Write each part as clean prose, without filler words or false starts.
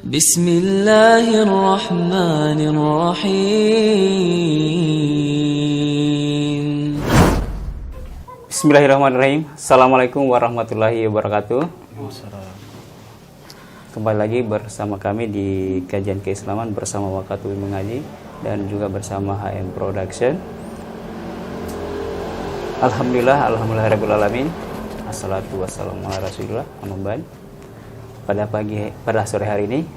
Bismillahirrahmanirrahim. Bismillahirrahmanirrahim. Assalamualaikum warahmatullahi wabarakatuh. Kembali lagi bersama kami di kajian keislaman bersama Wakatu Mengaji dan juga bersama HM Production. Alhamdulillahirabbil alamin. Assalatu wassalamu ala Rasulillah. Amma ba'd. Pada sore hari ini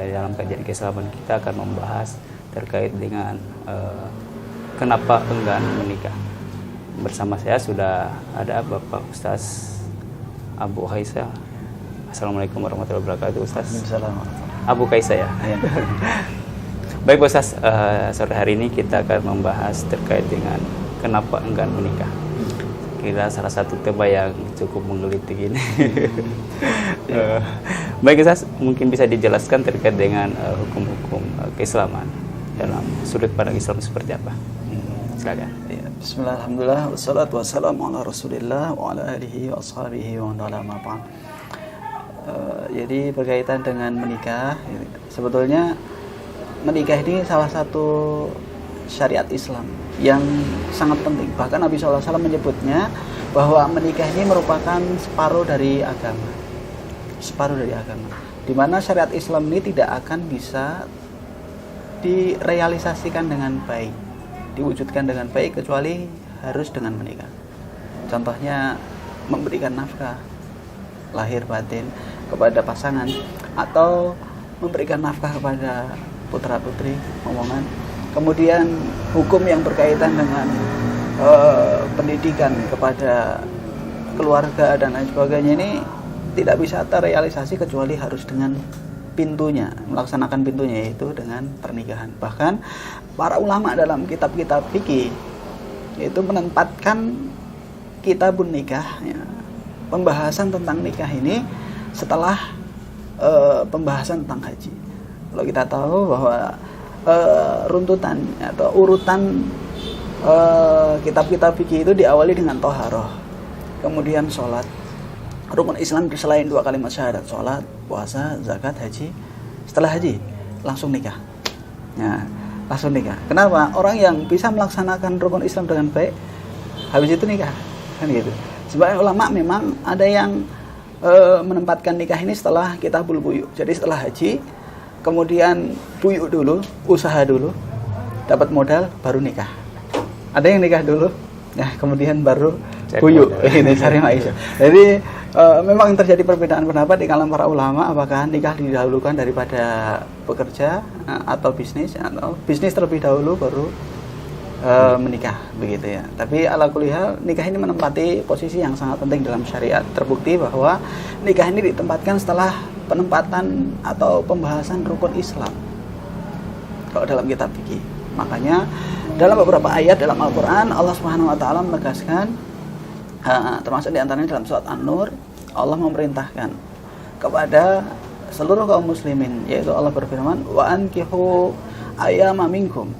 dalam kajian keislaman kita akan membahas terkait dengan kenapa enggan menikah. Bersama saya sudah ada Bapak Ustaz Abu Kaisa. Assalamualaikum warahmatullahi wabarakatuh, Ustaz. Assalamualaikum. Abu Kaisa ya. Baik Ustaz, sore hari ini kita akan membahas terkait dengan kenapa enggan menikah. Kira salah satu tema yang cukup menggelitik ini. Baik Ustaz, mungkin bisa dijelaskan terkait dengan hukum-hukum keislaman dalam sudut pandang Islam seperti apa? Silakan. Ya, bismillah, alhamdulillah, wassalatu wassalamu ala rasulillah wa ala alihi wa ashabihi wa ala ma'ba'd. Jadi berkaitan dengan menikah, sebetulnya menikah ini salah satu syariat Islam yang sangat penting. Bahkan Nabi SAW menyebutnya bahwa menikah ini merupakan separuh dari agama. Separuh dari agama. Di mana syariat Islam ini tidak akan bisa direalisasikan dengan baik, diwujudkan dengan baik kecuali harus dengan menikah. Contohnya memberikan nafkah lahir batin kepada pasangan, atau memberikan nafkah kepada putra putri omongan. Kemudian hukum yang berkaitan dengan pendidikan kepada keluarga dan lain sebagainya ini tidak bisa terrealisasi kecuali harus dengan pintunya, melaksanakan pintunya, yaitu dengan pernikahan. Bahkan para ulama dalam kitab-kitab fikih itu menempatkan kitabun nikah, ya, pembahasan tentang nikah ini setelah pembahasan tentang haji. Kalau kita tahu bahwa runtutan atau urutan kitab-kitab fikih itu diawali dengan toharoh, kemudian sholat. Rukun Islam selain 2 kalimat syahadat, sholat, puasa, zakat, haji. Setelah haji langsung nikah. Nah, langsung nikah. Kenapa? Orang yang bisa melaksanakan rukun Islam dengan baik, habis itu nikah, kan gitu. Sebagian ulama memang ada yang menempatkan nikah ini setelah kitabul buyu. Jadi setelah haji, kemudian buyu dulu, usaha dulu, dapat modal, baru nikah. Ada yang nikah dulu, nah kemudian baru buyu, ini cari maisha. Jadi memang terjadi perbedaan pendapat di kalangan para ulama, apakah nikah didahulukan daripada bekerja atau bisnis terlebih dahulu baru menikah, begitu ya. Tapi ala kulli hal, nikah ini menempati posisi yang sangat penting dalam syariat. Terbukti bahwa nikah ini ditempatkan setelah penempatan atau pembahasan rukun Islam kalau dalam kitab fikih. Makanya dalam beberapa ayat dalam Al-Quran, Allah Subhanahu wa taala menegaskan, termasuk di antaranya dalam surat An-Nur, Allah memerintahkan kepada seluruh kaum muslimin, yaitu Allah berfirman, wa ankihu ayyama minkum,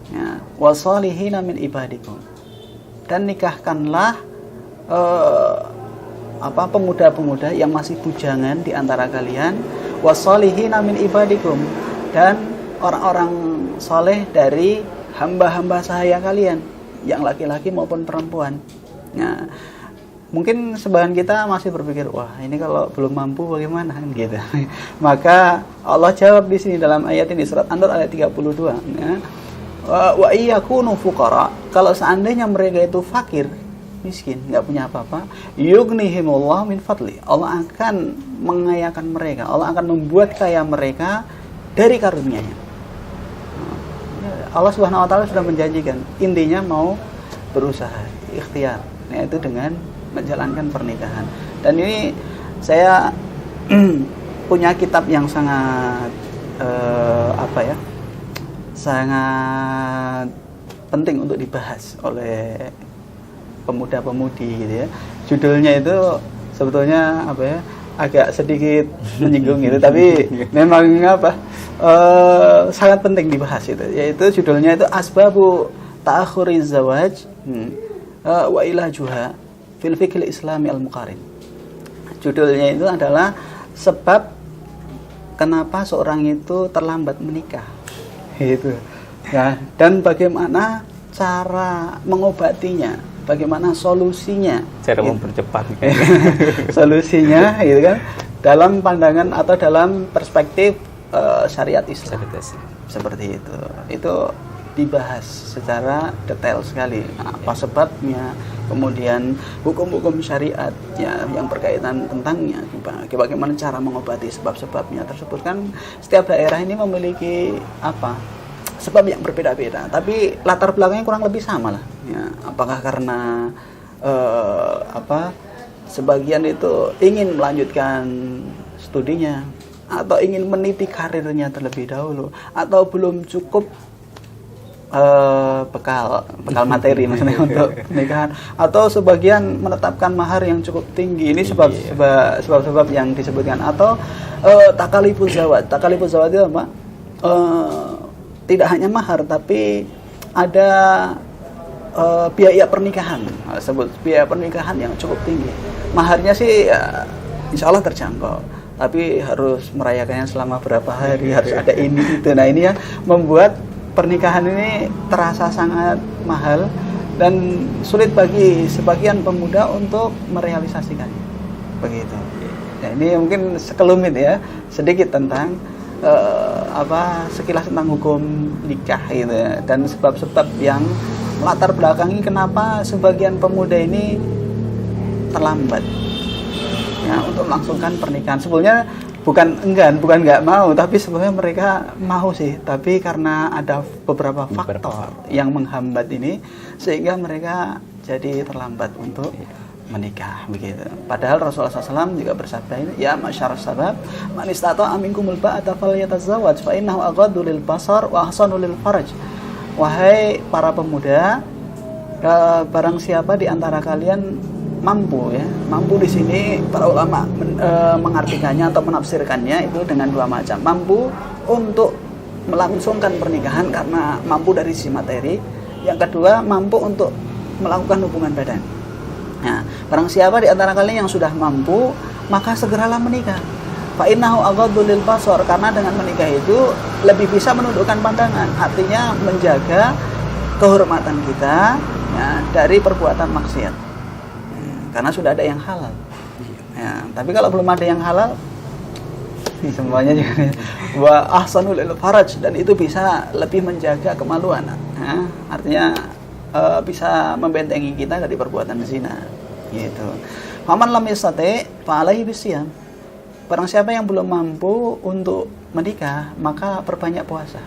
ya, wasalihina min ibadikum, dan nikahkanlah pemuda-pemuda yang masih bujangan di antara kalian, wasalihina min ibadikum, dan orang-orang soleh dari hamba-hamba sahaya kalian, yang laki-laki maupun perempuan. Nah, mungkin sebagian kita masih berpikir, wah ini kalau belum mampu bagaimana, kan gitu. Maka Allah jawab di sini dalam ayat ini, surat An-Nur ayat 32, ya, wa iyakunu fuqara, kalau seandainya mereka itu fakir, miskin, nggak punya apa-apa, yughnihimullah min fadli, Allah akan mengayakan mereka, Allah akan membuat kaya mereka dari karunia-Nya. Allah Subhanahu wa taala sudah menjanjikan, intinya mau berusaha, ikhtiar, yaitu dengan menjalankan pernikahan. Dan ini saya punya kitab yang sangat sangat penting untuk dibahas oleh pemuda-pemudi, gitu ya. Judulnya itu sebetulnya agak sedikit menyinggung gitu, tapi memang sangat penting dibahas itu, yaitu judulnya itu Asbabu Ta'akhuriz Zawaj wa Ilajuha fil Fiqhil Islami Al-Muqarin. Judulnya itu adalah sebab kenapa seorang itu terlambat menikah, gitu. Ya, dan bagaimana cara mengobatinya, bagaimana solusinya, cara gitu. mempercepat Solusinya, gitu kan, dalam pandangan atau dalam perspektif syariat Islam. Seperti itu. Itu dibahas secara detail sekali. Apa sebabnya, kemudian hukum-hukum syariat ya, yang berkaitan tentangnya, bagaimana cara mengobati sebab-sebabnya tersebut. Kan setiap daerah ini memiliki sebab yang berbeda-beda, tapi latar belakangnya kurang lebih sama lah. Ya, apakah karena sebagian itu ingin melanjutkan studinya, atau ingin meniti karirnya terlebih dahulu, atau belum cukup bekal materi maksudnya untuk pernikahan, atau sebagian menetapkan mahar yang cukup tinggi. Ini sebab-sebab yang disebutkan. Atau takalifuz zawaj itu apa? Tidak hanya mahar, tapi ada biaya pernikahan, sebut biaya pernikahan yang cukup tinggi. Maharnya sih ya, insya Allah terjangkau, tapi harus merayakannya selama berapa hari, harus ada ini itu. Nah, ini yang membuat pernikahan ini terasa sangat mahal dan sulit bagi sebagian pemuda untuk merealisasikannya. Begitu. Ya, ini mungkin sekelumit ya, sedikit tentang sekilas tentang hukum nikah gitu ya, dan sebab-sebab yang latar belakangi kenapa sebagian pemuda ini terlambat ya untuk melangsungkan pernikahan. Sebenarnya bukan nggak mau, tapi sebenarnya mereka mau sih, tapi karena ada beberapa faktor yang menghambat ini sehingga mereka jadi terlambat untuk menikah, begitu. Padahal Rasulullah SAW juga bersabda ini, ya masyarakat sabab, man istata'a minkumul ba'ata falyatazawwaj fa innahu aghaddu lil basar wa ahsanu lil faraj. Wahai para pemuda, barang siapa di antara kalian mampu ya, mampu di sini para ulama mengartikannya atau menafsirkannya itu dengan dua macam. Mampu untuk melangsungkan pernikahan karena mampu dari sisi materi. Yang kedua, mampu untuk melakukan hubungan badan. Nah, barang siapa di antara kalian yang sudah mampu, maka segeralah menikah. Fa innahu aghaddu lil basar, karena dengan menikah itu lebih bisa menundukkan pandangan, artinya menjaga kehormatan kita ya, dari perbuatan maksiat. Karena sudah ada yang halal. Ya, tapi kalau belum ada yang halal, semuanya juga wa ahsanul lil faraj, dan itu bisa lebih menjaga kemaluan. Ya, artinya bisa membentengi kita dari perbuatan zina. Gitu. Faman lam yastati fa alaihi bisyam. Barang siapa yang belum mampu untuk menikah, maka perbanyak puasa.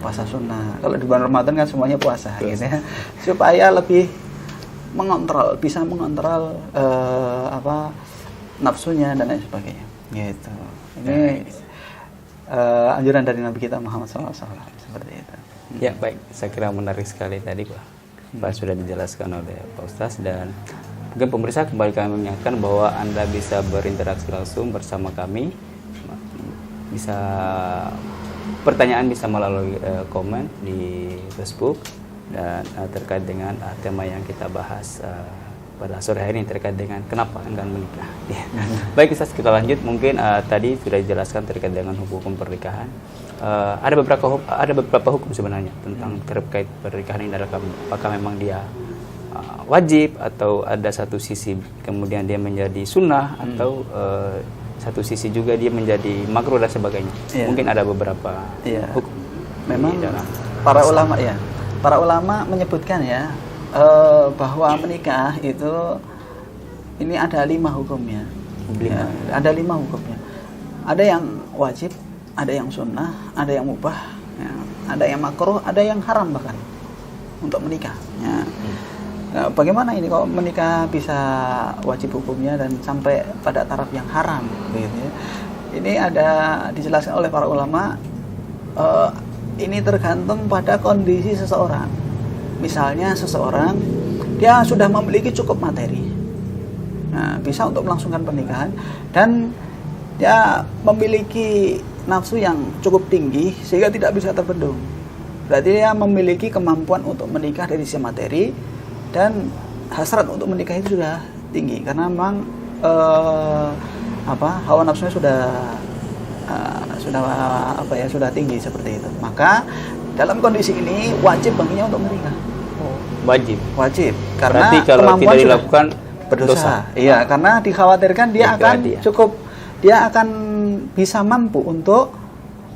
Puasa sunnah. Kalau di bulan Ramadan kan semuanya puasa, gitu ya. Supaya lebih bisa mengontrol nafsunya dan lain sebagainya. Gitu. Ini anjuran dari Nabi kita Muhammad SAW seperti itu. Ya baik, saya kira menarik sekali tadi Pak sudah dijelaskan oleh Pak Ustaz, dan mungkin pemirsa kembali kami mengingatkan bahwa Anda bisa berinteraksi langsung bersama kami, bisa pertanyaan bisa melalui komen di Facebook, dan terkait dengan tema yang kita bahas pada sore hari ini terkait dengan kenapa enggan menikah. Baik Ustaz, kita lanjut. Mungkin tadi sudah dijelaskan terkait dengan hukum pernikahan. Ada beberapa hukum sebenarnya tentang terkait pernikahan ini, apakah memang dia wajib, atau ada satu sisi kemudian dia menjadi sunnah, atau satu sisi juga dia menjadi makruh dan sebagainya. Mungkin ada beberapa hukum. Memang para ulama menyebutkan ya bahwa menikah itu ini ada 5 hukumnya. Ya, ada 5 hukumnya. Ada yang wajib, ada yang sunnah, ada yang mubah, ya, ada yang makruh, ada yang haram bahkan untuk menikah. Ya. Nah, bagaimana ini kalau menikah bisa wajib hukumnya dan sampai pada taraf yang haram, gitu ya? Ini ada dijelaskan oleh para ulama. Ini tergantung pada kondisi seseorang. Misalnya seseorang dia sudah memiliki cukup materi, nah, bisa untuk melangsungkan pernikahan, dan dia memiliki nafsu yang cukup tinggi sehingga tidak bisa terbendung. Berarti dia memiliki kemampuan untuk menikah dari sisi materi, dan hasrat untuk menikah itu sudah tinggi karena memang hawa nafsunya sudah sudah tinggi seperti itu. Maka dalam kondisi ini wajib baginya untuk menikah. Wajib. Karena berarti kalau kemampuan tidak dilakukan berdosa. Iya, karena dikhawatirkan dia akan bisa mampu untuk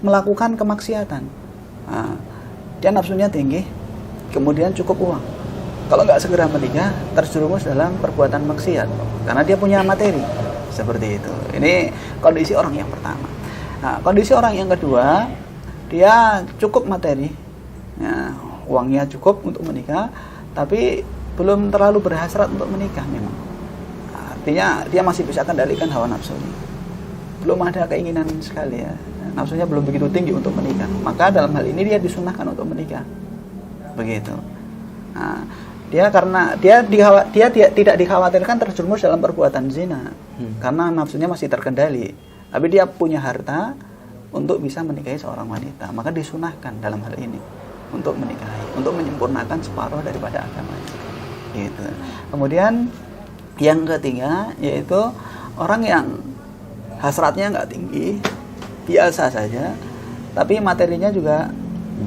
melakukan kemaksiatan. Nah, dia nafsunya tinggi, kemudian cukup uang. Kalau nggak segera menikah, terjerumus dalam perbuatan maksiat, karena dia punya materi seperti itu. Ini kondisi orang yang pertama. Nah, kondisi orang yang kedua, dia cukup materi, ya, uangnya cukup untuk menikah, tapi belum terlalu berhasrat untuk menikah memang. Artinya dia masih bisa kendalikan hawa nafsunya. Belum ada keinginan sekali ya. Nafsunya belum begitu tinggi untuk menikah. Maka dalam hal ini dia disunahkan untuk menikah. Begitu. Nah, dia tidak dikhawatirkan terjerumus dalam perbuatan zina. Karena nafsunya masih terkendali. Tapi dia punya harta untuk bisa menikahi seorang wanita. Maka disunahkan dalam hal ini untuk menikahi, untuk menyempurnakan separuh daripada agamanya. Gitu. Kemudian yang ketiga yaitu orang yang hasratnya nggak tinggi, biasa saja, tapi materinya juga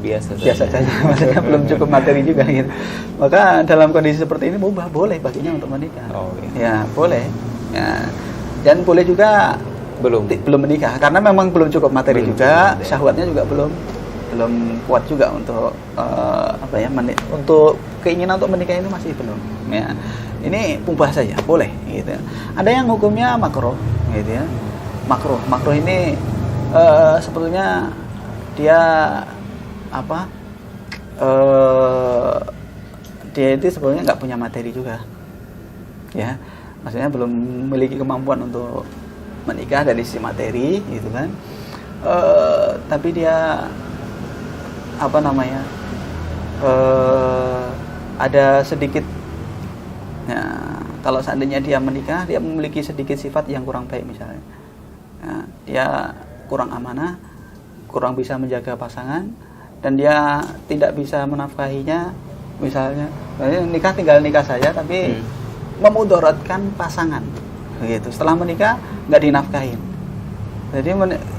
biasa saja. Maksudnya belum cukup materi juga gitu. Maka dalam kondisi seperti ini mubah, boleh baginya untuk menikah. Ya boleh. Ya. Dan boleh juga belum menikah karena memang belum cukup materi juga, syahwatnya juga belum kuat juga untuk untuk keinginan untuk menikah ini masih belum. Ya. Ini mubah saja, boleh gitu. Ada yang hukumnya makruh gitu ya. Makruh ini sebetulnya dia dia itu sebetulnya nggak punya materi juga, ya, maksudnya belum memiliki kemampuan untuk menikah dari sisi materi, gitu kan, tapi dia ada sedikit, ya, kalau seandainya dia menikah, dia memiliki sedikit sifat yang kurang baik misalnya. Nah, dia kurang amanah, kurang bisa menjaga pasangan, dan dia tidak bisa menafkahinya misalnya. Nikah tinggal nikah saja, tapi memudaratkan pasangan, begitu. Setelah menikah nggak dinafkahin. Jadi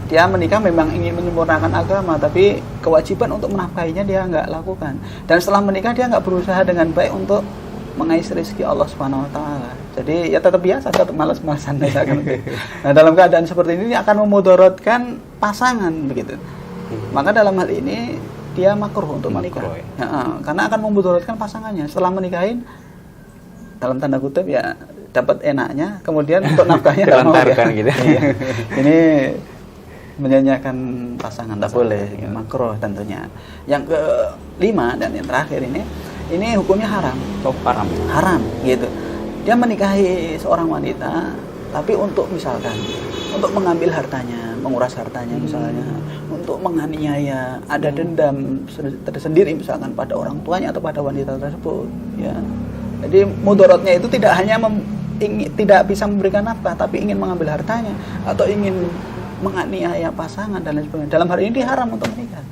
dia menikah memang ingin menyempurnakan agama, tapi kewajiban untuk menafkahinya dia nggak lakukan. Dan setelah menikah dia nggak berusaha dengan baik untuk mengais rezeki Allah Subhanahu wa taala. Jadi ya tetap biasa, tetap malas-malasan misalkan. Nah, dalam keadaan seperti ini akan memudaratkan pasangan begitu. Maka dalam hal ini dia makruh untuk menikah. Ya, karena akan memudaratkan pasangannya. Setelah menikahin dalam tanda kutip ya dapat enaknya, kemudian untuk nafkahnya terlantarkan gitu. Iya. Ini menyanyiakan pasangan, tak boleh, makruh tentunya. Yang kelima dan yang terakhir ini hukumnya haram. Haram gitu. Dia menikahi seorang wanita, tapi untuk misalkan untuk mengambil hartanya, menguras hartanya misalnya, untuk menganiaya, ada dendam tersendiri misalkan pada orang tuanya atau pada wanita tersebut, ya. Jadi mudaratnya itu tidak hanya tidak bisa memberikan nafkah, tapi ingin mengambil hartanya atau ingin menganiaya pasangan dan lain sebagainya. Dalam hal ini haram untuk menikah.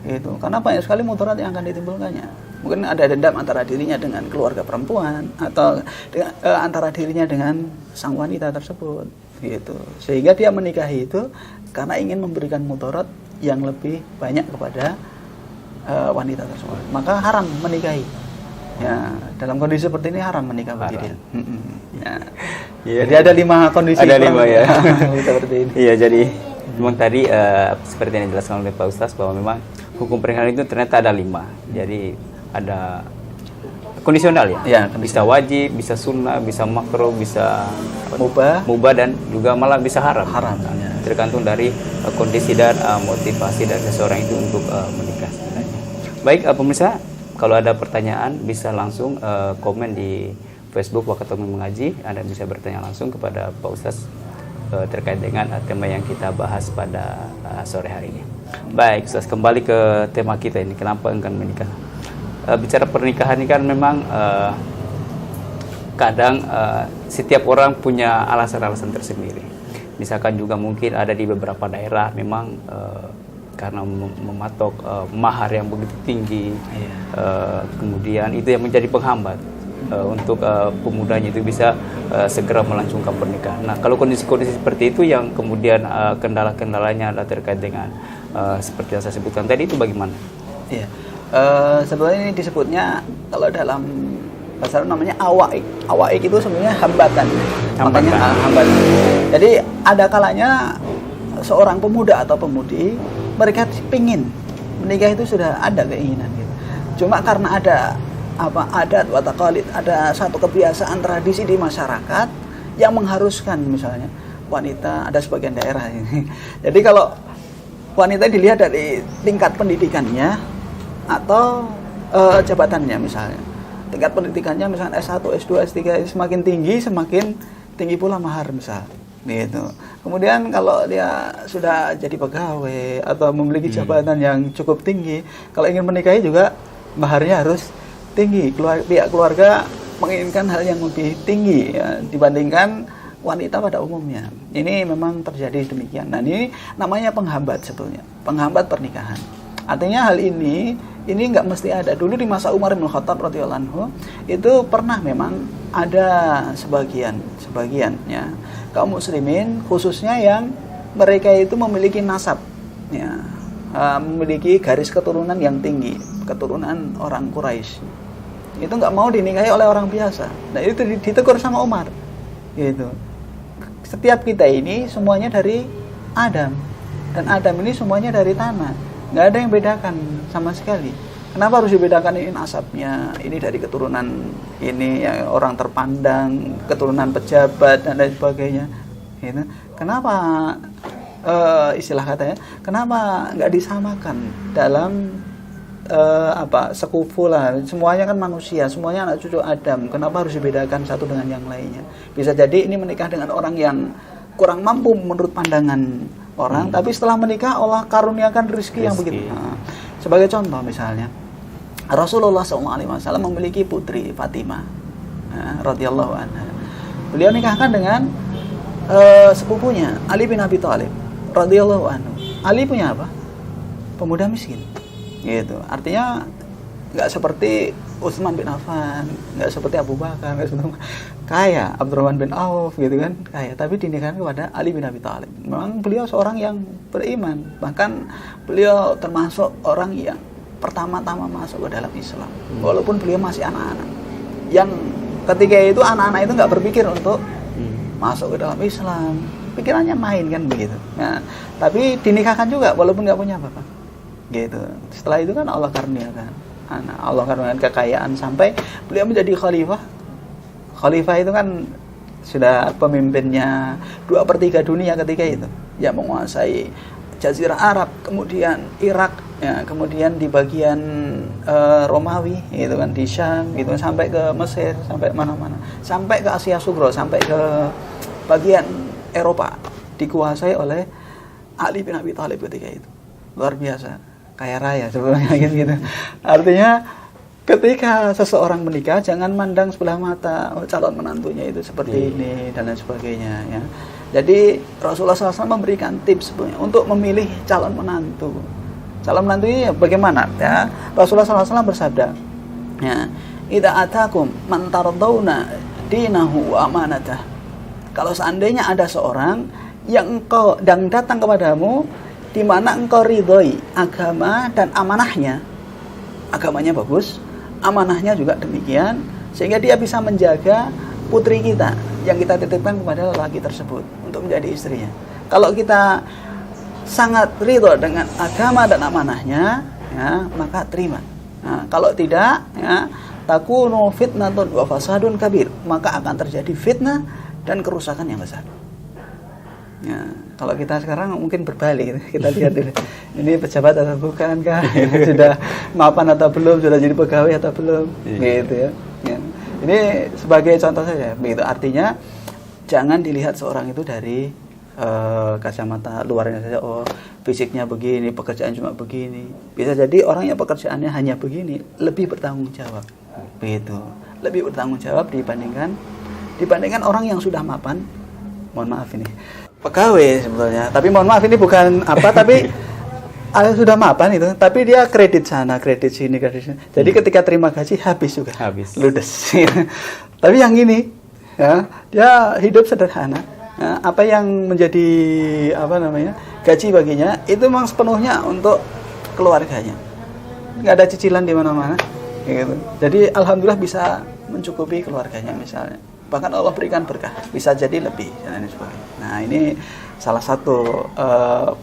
Gitu. Karena banyak sekali mudarat yang akan ditimbulkannya. Mungkin ada dendam antara dirinya dengan keluarga perempuan atau antara dirinya dengan sang wanita tersebut, gitu. Sehingga dia menikahi itu karena ingin memberikan mudarat yang lebih banyak kepada wanita tersebut. Maka haram menikahi. Ya, dalam kondisi seperti ini haram menikah bagi dia. Ya. Jadi ada 5 kondisi. Ada 5 ya. Seperti ini. Iya, jadi memang tadi seperti yang dijelaskan oleh Pak Ustaz bahwa memang hukum pernikahan itu ternyata ada 5. Jadi ada kondisional ya. Ya, bisa wajib, bisa sunnah, bisa makruh, bisa mubah dan juga malah bisa haram. Ya. Tergantung dari kondisi dan motivasi dari seseorang itu untuk menikah sebenarnya. Baik, pemirsa, kalau ada pertanyaan bisa langsung komen di Facebook Wakatomi Mengaji. Anda bisa bertanya langsung kepada Pak Ustaz terkait dengan tema yang kita bahas pada sore hari ini. Baik, Ustaz, kembali ke tema kita ini, kenapa enggan menikah. Bicara pernikahan ini kan memang kadang setiap orang punya alasan-alasan tersendiri. Misalkan juga mungkin ada di beberapa daerah memang karena mematok mahar yang begitu tinggi, kemudian itu yang menjadi penghambat. untuk pemudanya itu bisa segera melangsungkan pernikahan. Nah, kalau kondisi-kondisi seperti itu yang kemudian kendala-kendalanya adalah terkait dengan seperti yang saya sebutkan tadi, itu bagaimana? Iya. Sebenarnya ini disebutnya kalau dalam bahasa Arab namanya awaik. Awaik itu sebenarnya hambatan. Makanya hambatan. Jadi ada kalanya seorang pemuda atau pemudi mereka pingin menikah, itu sudah ada keinginan gitu. Cuma karena ada adat wa taqalid, ada satu kebiasaan tradisi di masyarakat yang mengharuskan, misalnya wanita, ada sebagian daerah ini. Jadi kalau wanita dilihat dari tingkat pendidikannya atau jabatannya, misalnya tingkat pendidikannya misalnya S1, S2, S3 semakin tinggi pula mahar misal gitu. Kemudian kalau dia sudah jadi pegawai atau memiliki jabatan yang cukup tinggi, kalau ingin menikahi juga maharnya harus tinggi. Pihak keluarga menginginkan hal yang lebih tinggi ya, dibandingkan wanita pada umumnya. Ini memang terjadi demikian. Nah, ini namanya penghambat sebetulnya, penghambat pernikahan. Artinya hal ini nggak mesti ada. Dulu di masa Umar bin Khattab radhiyallahu anhu itu pernah memang ada sebagian ya kaum muslimin, khususnya yang mereka itu memiliki nasab ya, memiliki garis keturunan yang tinggi, keturunan orang Quraisy. Itu nggak mau dinikahi oleh orang biasa. Nah, itu ditegur sama Umar gitu. Setiap kita ini semuanya dari Adam, dan Adam ini semuanya dari tanah, nggak ada yang bedakan sama sekali. Kenapa harus dibedakan ini nasabnya, ini dari keturunan ini ya, orang terpandang, keturunan pejabat dan lain sebagainya gitu. Kenapa istilah katanya, kenapa nggak disamakan dalam sekufu lah, semuanya kan manusia, semuanya anak cucu Adam, kenapa harus dibedakan satu dengan yang lainnya? Bisa jadi ini menikah dengan orang yang kurang mampu menurut pandangan orang, tapi setelah menikah Allah karuniakan rezeki yang begitu. Nah, sebagai contoh misalnya, Rasulullah SAW memiliki putri Fatimah radhiyallahu anha. Beliau nikahkan dengan sepupunya Ali bin Abi Thalib radhiyallahu anhu. Ali punya apa? Pemuda miskin. Gitu. Artinya nggak seperti Utsman bin Affan, nggak seperti Abu Bakar, nggak seperti kaya Abdurrahman bin Auf gitu kan, kaya, tapi dinikahkan kepada Ali bin Abi Thalib. Memang beliau seorang yang beriman, bahkan beliau termasuk orang yang pertama-tama masuk ke dalam Islam, walaupun beliau masih anak-anak. Yang ketika itu anak-anak itu nggak berpikir untuk masuk ke dalam Islam, pikirannya main kan begitu. Nah, tapi dinikahkan juga walaupun nggak punya apa-apa. Gitu. Setelah itu kan Allah karuniakan anak, Allah karuniakan kekayaan sampai beliau menjadi khalifah. Khalifah itu kan sudah pemimpinnya 2/3 dunia ketika itu, yang menguasai Jazirah Arab, kemudian Irak, ya, kemudian di bagian Romawi, gitu kan, di Syam, gitu, sampai ke Mesir, sampai mana-mana, sampai ke Asia Sugro, sampai ke bagian Eropa, dikuasai oleh Ali bin Abi Thalib ketika itu. Luar biasa, kaya raya sebenarnya gitu. Artinya ketika seseorang menikah, jangan mandang sebelah mata calon menantunya itu seperti ini dan lain sebagainya ya. Jadi Rasulullah SAW memberikan tips sebenarnya untuk memilih calon menantu. Calon menantu ini bagaimana ya? Rasulullah SAW bersabda, ya, idza atakum man tardawna dinahu wa amanatah. Kalau seandainya ada seorang yang datang kepadamu di mana engkau ridhoi agama dan amanahnya, agamanya bagus, amanahnya juga demikian, sehingga dia bisa menjaga putri kita yang kita titipkan kepada lelaki tersebut untuk menjadi istrinya. Kalau kita sangat ridho dengan agama dan amanahnya, ya, maka terima. Nah, kalau tidak, ya, takunu fitnatun wa fasadun kabir, maka akan terjadi fitnah dan kerusakan yang besar. Ya, kalau kita sekarang mungkin berbalik, kita lihat dulu, ini pejabat atau bukan kah, sudah mapan atau belum, sudah jadi pegawai atau belum, gitu ya. Ya. Ini sebagai contoh saja, begitu. Artinya jangan dilihat seorang itu dari kacamata luarnya saja. Oh, fisiknya begini, pekerjaan cuma begini. Bisa jadi orang yang pekerjaannya hanya begini lebih bertanggung jawab, begitu. Lebih bertanggung jawab dibandingkan orang yang sudah mapan. Mohon maaf ini pegawai sebetulnya, tapi mohon maaf ini bukan apa, tapi sudah mapan itu, tapi dia kredit sana, kredit sini, kredit sini. Jadi ketika terima gaji habis juga. Habis. Ludes. Tapi yang ini, ya, dia hidup sederhana. Ya, apa yang menjadi gaji baginya itu memang sepenuhnya untuk keluarganya. Nggak ada cicilan di mana-mana. Gitu. Jadi alhamdulillah bisa mencukupi keluarganya misalnya. Bahkan Allah berikan berkah, bisa jadi lebih. Nah ini salah satu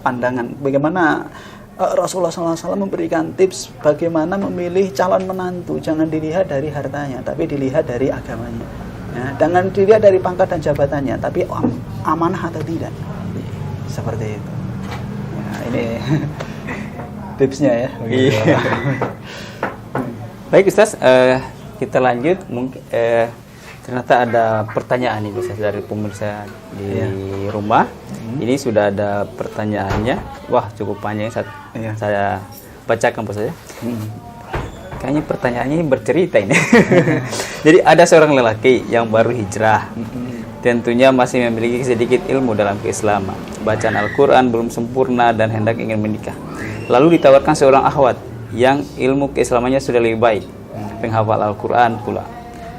pandangan bagaimana Rasulullah SAW memberikan tips bagaimana memilih calon menantu. Jangan dilihat dari hartanya, tapi dilihat dari agamanya. Ya, jangan dilihat dari pangkat dan jabatannya, tapi amanah atau tidak. Seperti itu. Ya, ini tipsnya ya. Iya. Baik Ustaz, kita lanjut. Mungkin ternyata ada pertanyaan nih Ustaz dari pemirsa di rumah. Ini sudah ada pertanyaannya. Wah, cukup panjang Ustaz. Saya bacakan Pak saja. Kayaknya pertanyaannya ini bercerita ini. Jadi ada seorang lelaki yang baru hijrah. Tentunya masih memiliki sedikit ilmu dalam keislaman. Bacaan Al-Quran belum sempurna dan hendak ingin menikah. Lalu ditawarkan seorang akhwat yang ilmu keislamannya sudah lebih baik, penghafal Al-Quran pula.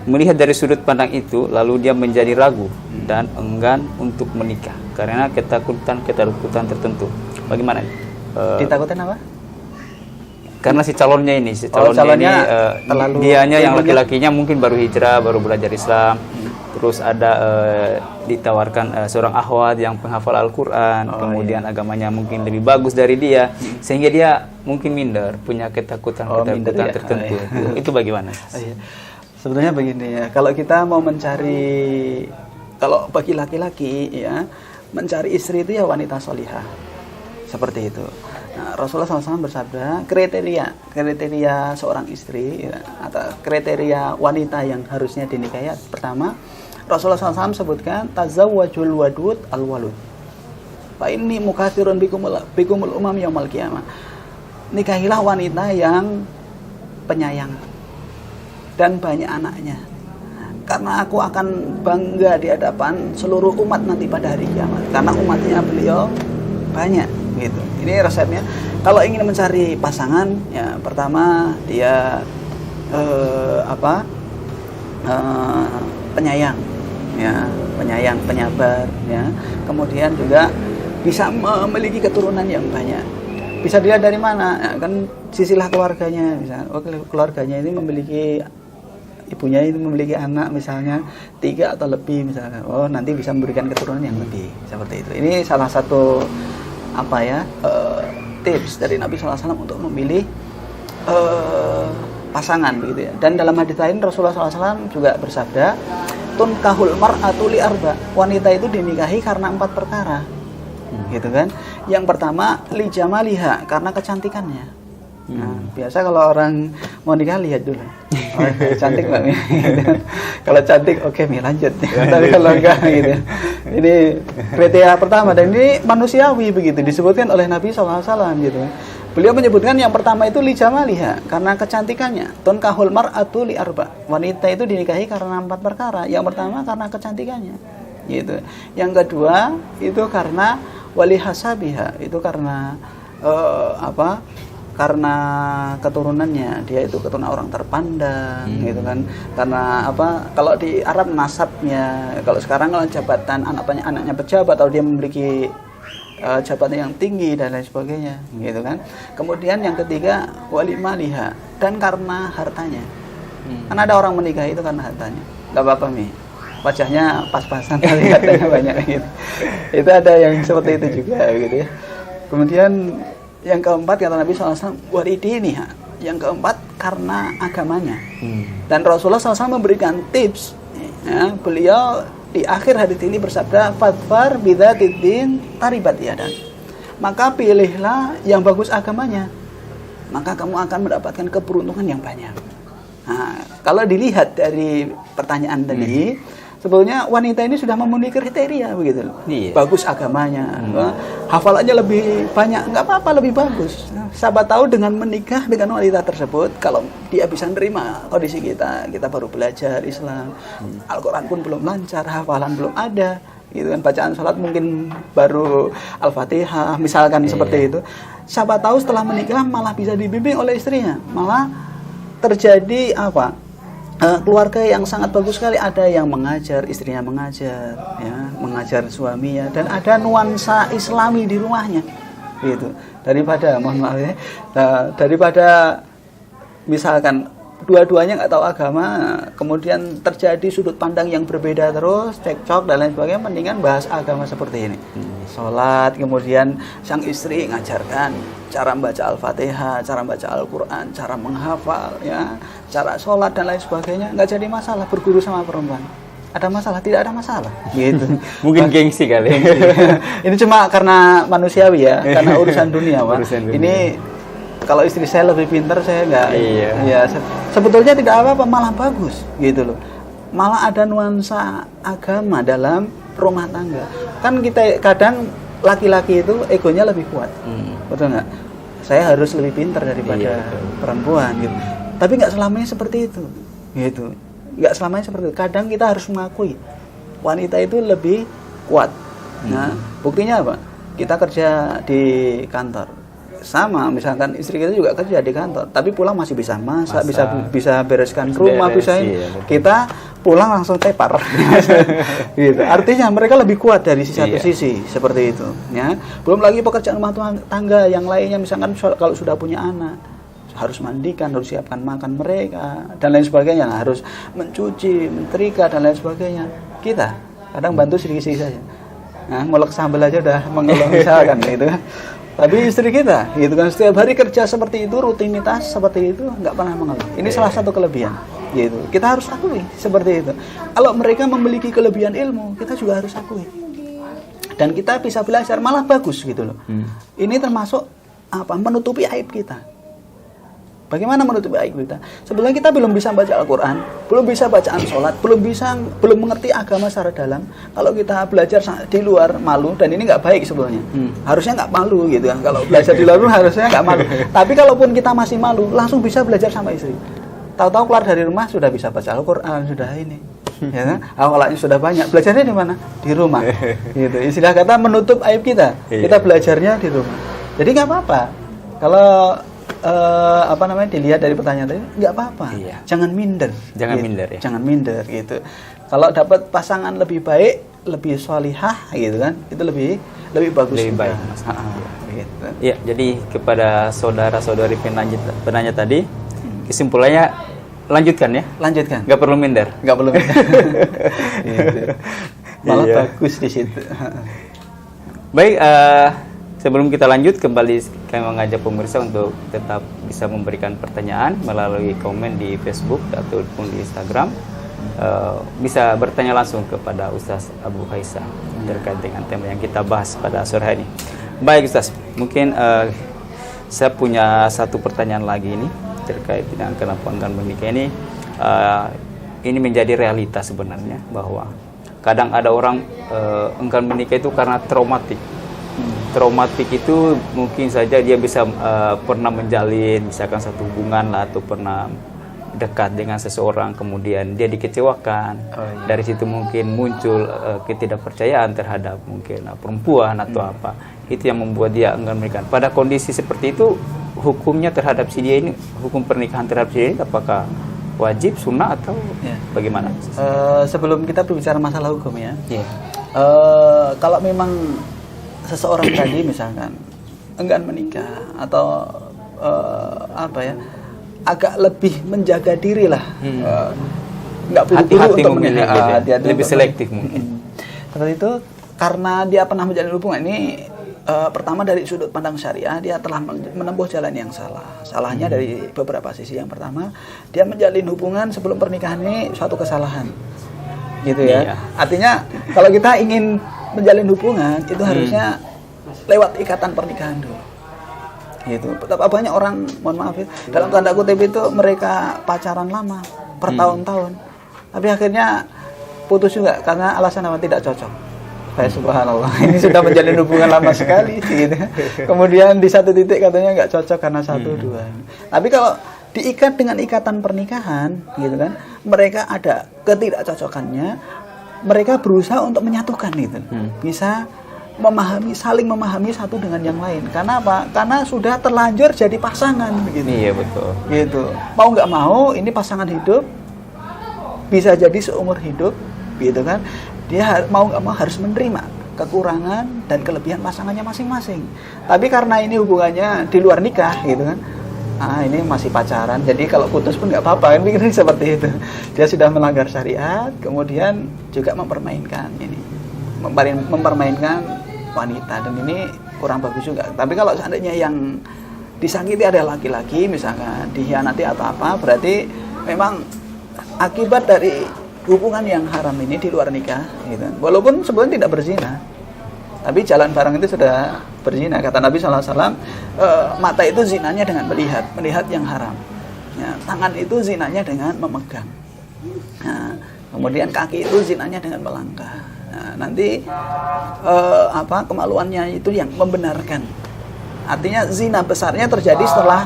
Melihat dari sudut pandang itu, lalu dia menjadi ragu dan enggan untuk menikah karena ketakutan tertentu. Bagaimana? Ditakutin apa? Karena si calonnya ini, terlalu dianya yang laki-lakinya mungkin baru hijrah, baru belajar Islam. Terus ada ditawarkan seorang akhwat yang penghafal Al-Quran, kemudian agamanya mungkin lebih bagus dari dia, sehingga dia mungkin minder, punya ketakutan tertentu. Itu bagaimana? Sebenarnya begini ya, kalau kita mau mencari, kalau bagi laki-laki ya, mencari istri itu ya wanita solihah, seperti itu. Nah, Rasulullah SAW bersabda, kriteria seorang istri ya, atau kriteria wanita yang harusnya dinikahi. Pertama, Rasulullah SAW sebutkan tazawwajul wadud al-walud. Fa inni mukatsirun bikumul umam yaumil qiyamah. Nikahilah wanita yang penyayang dan banyak anaknya. Karena aku akan bangga di hadapan seluruh umat nanti pada hari kiamat. Karena umatnya beliau banyak gitu. Ini resepnya. Kalau ingin mencari pasangan, ya pertama dia penyayang, ya penyayang, penyabar, ya. Kemudian juga bisa memiliki keturunan yang banyak. Bisa dilihat dari mana? Ya, kan sisilah keluarganya, misalnya. Oh, keluarganya ini memiliki ibunya itu memiliki anak misalnya 3 atau lebih misalkan. Oh, nanti bisa memberikan keturunan yang lebih seperti itu. Ini salah satu tips dari Nabi SAW untuk memilih pasangan begitu ya. Dan dalam hadits lain Rasulullah SAW juga bersabda, tunkahul mar'atu li arba. Wanita itu dinikahi karena 4 perkara. Gitu kan. Yang pertama li jamaliha, karena kecantikannya. Nah, biasa kalau orang mau nikah lihat dulu. Oh, cantik Mbak Mi. Kalau cantik oke Mi lanjut. Tapi kalau enggak gitu. Ini kriteria pertama dan ini manusiawi begitu disebutkan oleh Nabi SAW gitu. Beliau menyebutkan yang pertama itu li jamaliha, karena kecantikannya. Tunkahul mar'atu li arba. Wanita itu dinikahi karena 4 perkara. Yang pertama karena kecantikannya. Gitu. Yang kedua itu karena wali hasabiha, itu karena karena keturunannya, dia itu keturunan orang terpandang gitu kan. Karena kalau di Arab nasabnya, kalau sekarang kalau jabatan anaknya pejabat atau dia memiliki jabatan yang tinggi dan lain sebagainya gitu kan. Kemudian yang ketiga wali maliha, dan karena hartanya. Karena ada orang menikah itu karena hartanya. Enggak apa-apa Mi, wajahnya pas-pasan tapi hartanya banyak gitu. Itu ada yang seperti itu juga gitu ya. Kemudian yang keempat kata Nabi SAW, walidiniha. Yang keempat karena agamanya. Dan Rasulullah SAW memberikan tips. Ya, beliau di akhir hadits ini bersabda, fadfar bidzatiddin taribat yadan. Maka pilihlah yang bagus agamanya, maka kamu akan mendapatkan keberuntungan yang banyak. Nah, kalau dilihat dari pertanyaan tadi, sebetulnya wanita ini sudah memenuhi kriteria begitu loh. Iya. Bagus agamanya, hafalannya lebih banyak, nggak apa-apa lebih bagus. Siapa tahu dengan menikah dengan wanita tersebut, kalau dia bisa menerima kondisi kita baru belajar Islam, Al-Quran pun belum lancar, hafalan belum ada, gitu kan, bacaan salat mungkin baru Al-Fatihah, misalkan seperti itu. siapa tahu setelah menikah malah bisa dibimbing oleh istrinya, malah terjadi apa? Keluarga yang sangat bagus sekali, ada yang mengajar, istrinya mengajar, ya, mengajar suaminya, dan ada nuansa Islami di rumahnya, gitu. Daripada, mohon maaf ya, daripada misalkan dua-duanya nggak tahu agama, kemudian terjadi sudut pandang yang berbeda terus, cekcok dan lain sebagainya, mendingan bahas agama seperti ini. Sholat, kemudian sang istri ngajarkan cara membaca Al-Fatihah, cara membaca Al-Quran, cara menghafal, ya, cara sholat dan lain sebagainya, nggak jadi masalah berguru sama perempuan. Ada masalah? Tidak ada masalah, gitu. Mungkin gengsi kali. Ini cuma karena manusiawi ya, karena urusan dunia, Pak. Ini kalau istri saya lebih pintar, saya nggak. Iya. Ya, sebetulnya tidak apa-apa, malah bagus, gitu loh. Malah ada nuansa agama dalam rumah tangga. Kan kita kadang laki-laki itu egonya lebih kuat, betul nggak? Saya harus lebih pintar daripada perempuan, gitu. Tapi nggak selamanya seperti itu, gitu. Nggak selamanya seperti itu. Kadang kita harus mengakui wanita itu lebih kuat. Nah, buktinya apa? Kita kerja di kantor. Sama, misalkan istri kita juga kerja di kantor, tapi pulang masih bisa masak, bisa bereskan rumah, bisa ini. Kita pulang langsung tepar. Gitu. Artinya mereka lebih kuat dari satu sisi, seperti itu, ya. Belum lagi pekerjaan rumah tangga yang lainnya, misalkan kalau sudah punya anak, harus mandikan, harus siapkan makan mereka dan lain sebagainya, harus mencuci, mentrika dan lain sebagainya. Kita kadang bantu sedikit-sedikit saja. Nah, ngolek sambal aja udah mengeluh misalkan gitu. Tapi istri kita, gitu kan, setiap hari kerja seperti itu, rutinitas seperti itu, nggak pernah mengeluh. Ini salah satu kelebihan, gitu. Kita harus akui seperti itu. Kalau mereka memiliki kelebihan ilmu, kita juga harus akui. Dan kita bisa belajar, malah bagus, gitu loh. Ini termasuk apa? Menutupi aib kita. Bagaimana menutupi aib kita? Sebenarnya kita belum bisa baca Al-Quran, belum bisa bacaan sholat, belum mengerti agama secara dalam. Kalau kita belajar di luar malu, dan ini nggak baik sebenarnya. Harusnya nggak malu gitu kan. Kalau belajar di luar harusnya nggak malu. Tapi kalaupun kita masih malu, langsung bisa belajar sama istri. Tahu-tahu keluar dari rumah sudah bisa baca Al-Quran, sudah ini. Ya kan? Awalnya sudah banyak. Belajarnya di mana? Di rumah. Gitu. Istilah kata menutup aib kita. Kita belajarnya di rumah. Jadi nggak apa-apa. Kalau dilihat dari pertanyaan tadi, nggak apa-apa. Jangan minder. Jangan gitu. minder ya. Jangan minder gitu. Kalau dapat pasangan lebih baik, lebih sholihah gitu kan, itu lebih bagus. Lebih baik. Gitu. Ya, jadi kepada saudara-saudari penanya tadi, kesimpulannya lanjutkan ya. Lanjutkan. Nggak perlu minder. Nggak perlu minder. Gitu. Malah bagus di situ. Baik, sebelum kita lanjut, kembali kami mengajak pemirsa untuk tetap bisa memberikan pertanyaan melalui komen di Facebook ataupun di Instagram. Bisa bertanya langsung kepada Ustaz Abu Khaisa terkait dengan tema yang kita bahas pada sore hari ini. Baik Ustaz, mungkin saya punya satu pertanyaan lagi ini terkait dengan kenapa enggan menikah ini. Ini menjadi realitas sebenarnya, bahwa kadang ada orang enggan menikah itu karena traumatik. Traumatik itu mungkin saja dia bisa pernah menjalin misalkan satu hubungan lah, atau pernah dekat dengan seseorang, kemudian dia dikecewakan. Dari situ mungkin muncul ketidakpercayaan terhadap mungkin perempuan atau apa. Itu yang membuat dia enggan menikah. Pada kondisi seperti itu, hukumnya terhadap si dia ini, hukum pernikahan terhadap si dia ini apakah wajib, sunnah, atau bagaimana? Sebelum kita berbicara masalah hukum ya, kalau memang seseorang tadi misalkan enggan menikah atau agak lebih menjaga diri lah, nggak buru-buru untuk menikah, lebih selektif mungkin. Seperti itu karena dia pernah menjalin hubungan ini. Pertama dari sudut pandang syariah, dia telah menempuh jalan yang salah. Salahnya dari beberapa sisi. Yang pertama, dia menjalin hubungan sebelum pernikahan ini suatu kesalahan, gitu ya. Artinya kalau kita ingin menjalin hubungan itu harusnya lewat ikatan pernikahan dulu. Gitu. Betapa banyak orang, mohon maaf ya, dalam tanda kutip itu mereka pacaran lama bertahun-tahun, tapi akhirnya putus juga karena alasan apa? Tidak cocok. Subhanallah, ini sudah menjalin hubungan lama sekali, gitu. Kemudian di satu titik katanya nggak cocok karena satu dua. Tapi kalau diikat dengan ikatan pernikahan, gitu kan, mereka ada ketidakcocokannya, mereka berusaha untuk menyatukan itu. Bisa saling memahami satu dengan yang lain. Karena apa? Karena sudah terlanjur jadi pasangan begitu. Iya betul. Gitu. Mau nggak mau ini pasangan hidup, bisa jadi seumur hidup, gitu kan? Dia mau nggak mau harus menerima kekurangan dan kelebihan pasangannya masing-masing. Tapi karena ini hubungannya di luar nikah, gitu kan? Ini masih pacaran, jadi kalau putus pun nggak apa-apa, kan pikirnya seperti itu. Dia sudah melanggar syariat, kemudian juga mempermainkan wanita, dan ini kurang bagus juga. Tapi kalau seandainya yang disakiti adalah laki-laki, misalkan dikhianati atau apa, berarti memang akibat dari hubungan yang haram ini di luar nikah, gitu. Walaupun sebenarnya tidak berzina, tapi jalan bareng itu sudah berzina. Kata Nabi SAW, mata itu zinanya dengan melihat yang haram. Ya, tangan itu zinanya dengan memegang. Nah, kemudian kaki itu zinanya dengan melangkah. Nah, nanti kemaluannya itu yang membenarkan. Artinya zina besarnya terjadi setelah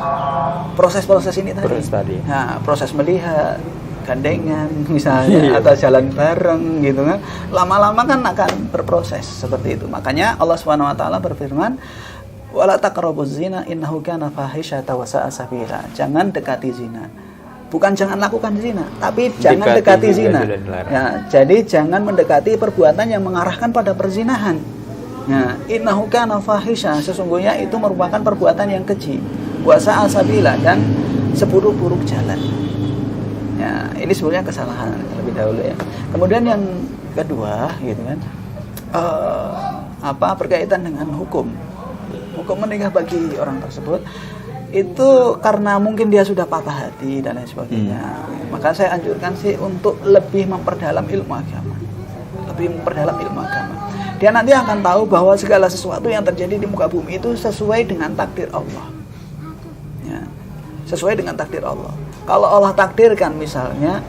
proses-proses ini tadi. Nah, proses melihat, gandengan misalnya, atau jalan bareng gitu kan. Lama-lama kan akan berproses seperti itu. Makanya Allah Subhanahu wa taala berfirman, "Wala taqrabuz zina innahu kana fahisyatan wa sa'a sabila." Jangan dekati zina. Bukan jangan lakukan zina, tapi jangan dekati zina. Ya, jadi jangan mendekati perbuatan yang mengarahkan pada perzinahan. Ya, innahu kana fahisha, sesungguhnya itu merupakan perbuatan yang keji. Wa sa'a sabila, dan seburuk-buruk jalan. Ya, ini sebenarnya kesalahan terlebih dahulu ya. Kemudian yang kedua, gitu kan, berkaitan dengan hukum menikah bagi orang tersebut. Itu karena mungkin dia sudah patah hati dan lain sebagainya. Maka saya anjurkan sih untuk lebih memperdalam ilmu agama. Dia nanti akan tahu bahwa segala sesuatu yang terjadi di muka bumi itu sesuai dengan takdir Allah. Ya, sesuai dengan takdir Allah. Kalau Allah takdirkan misalnya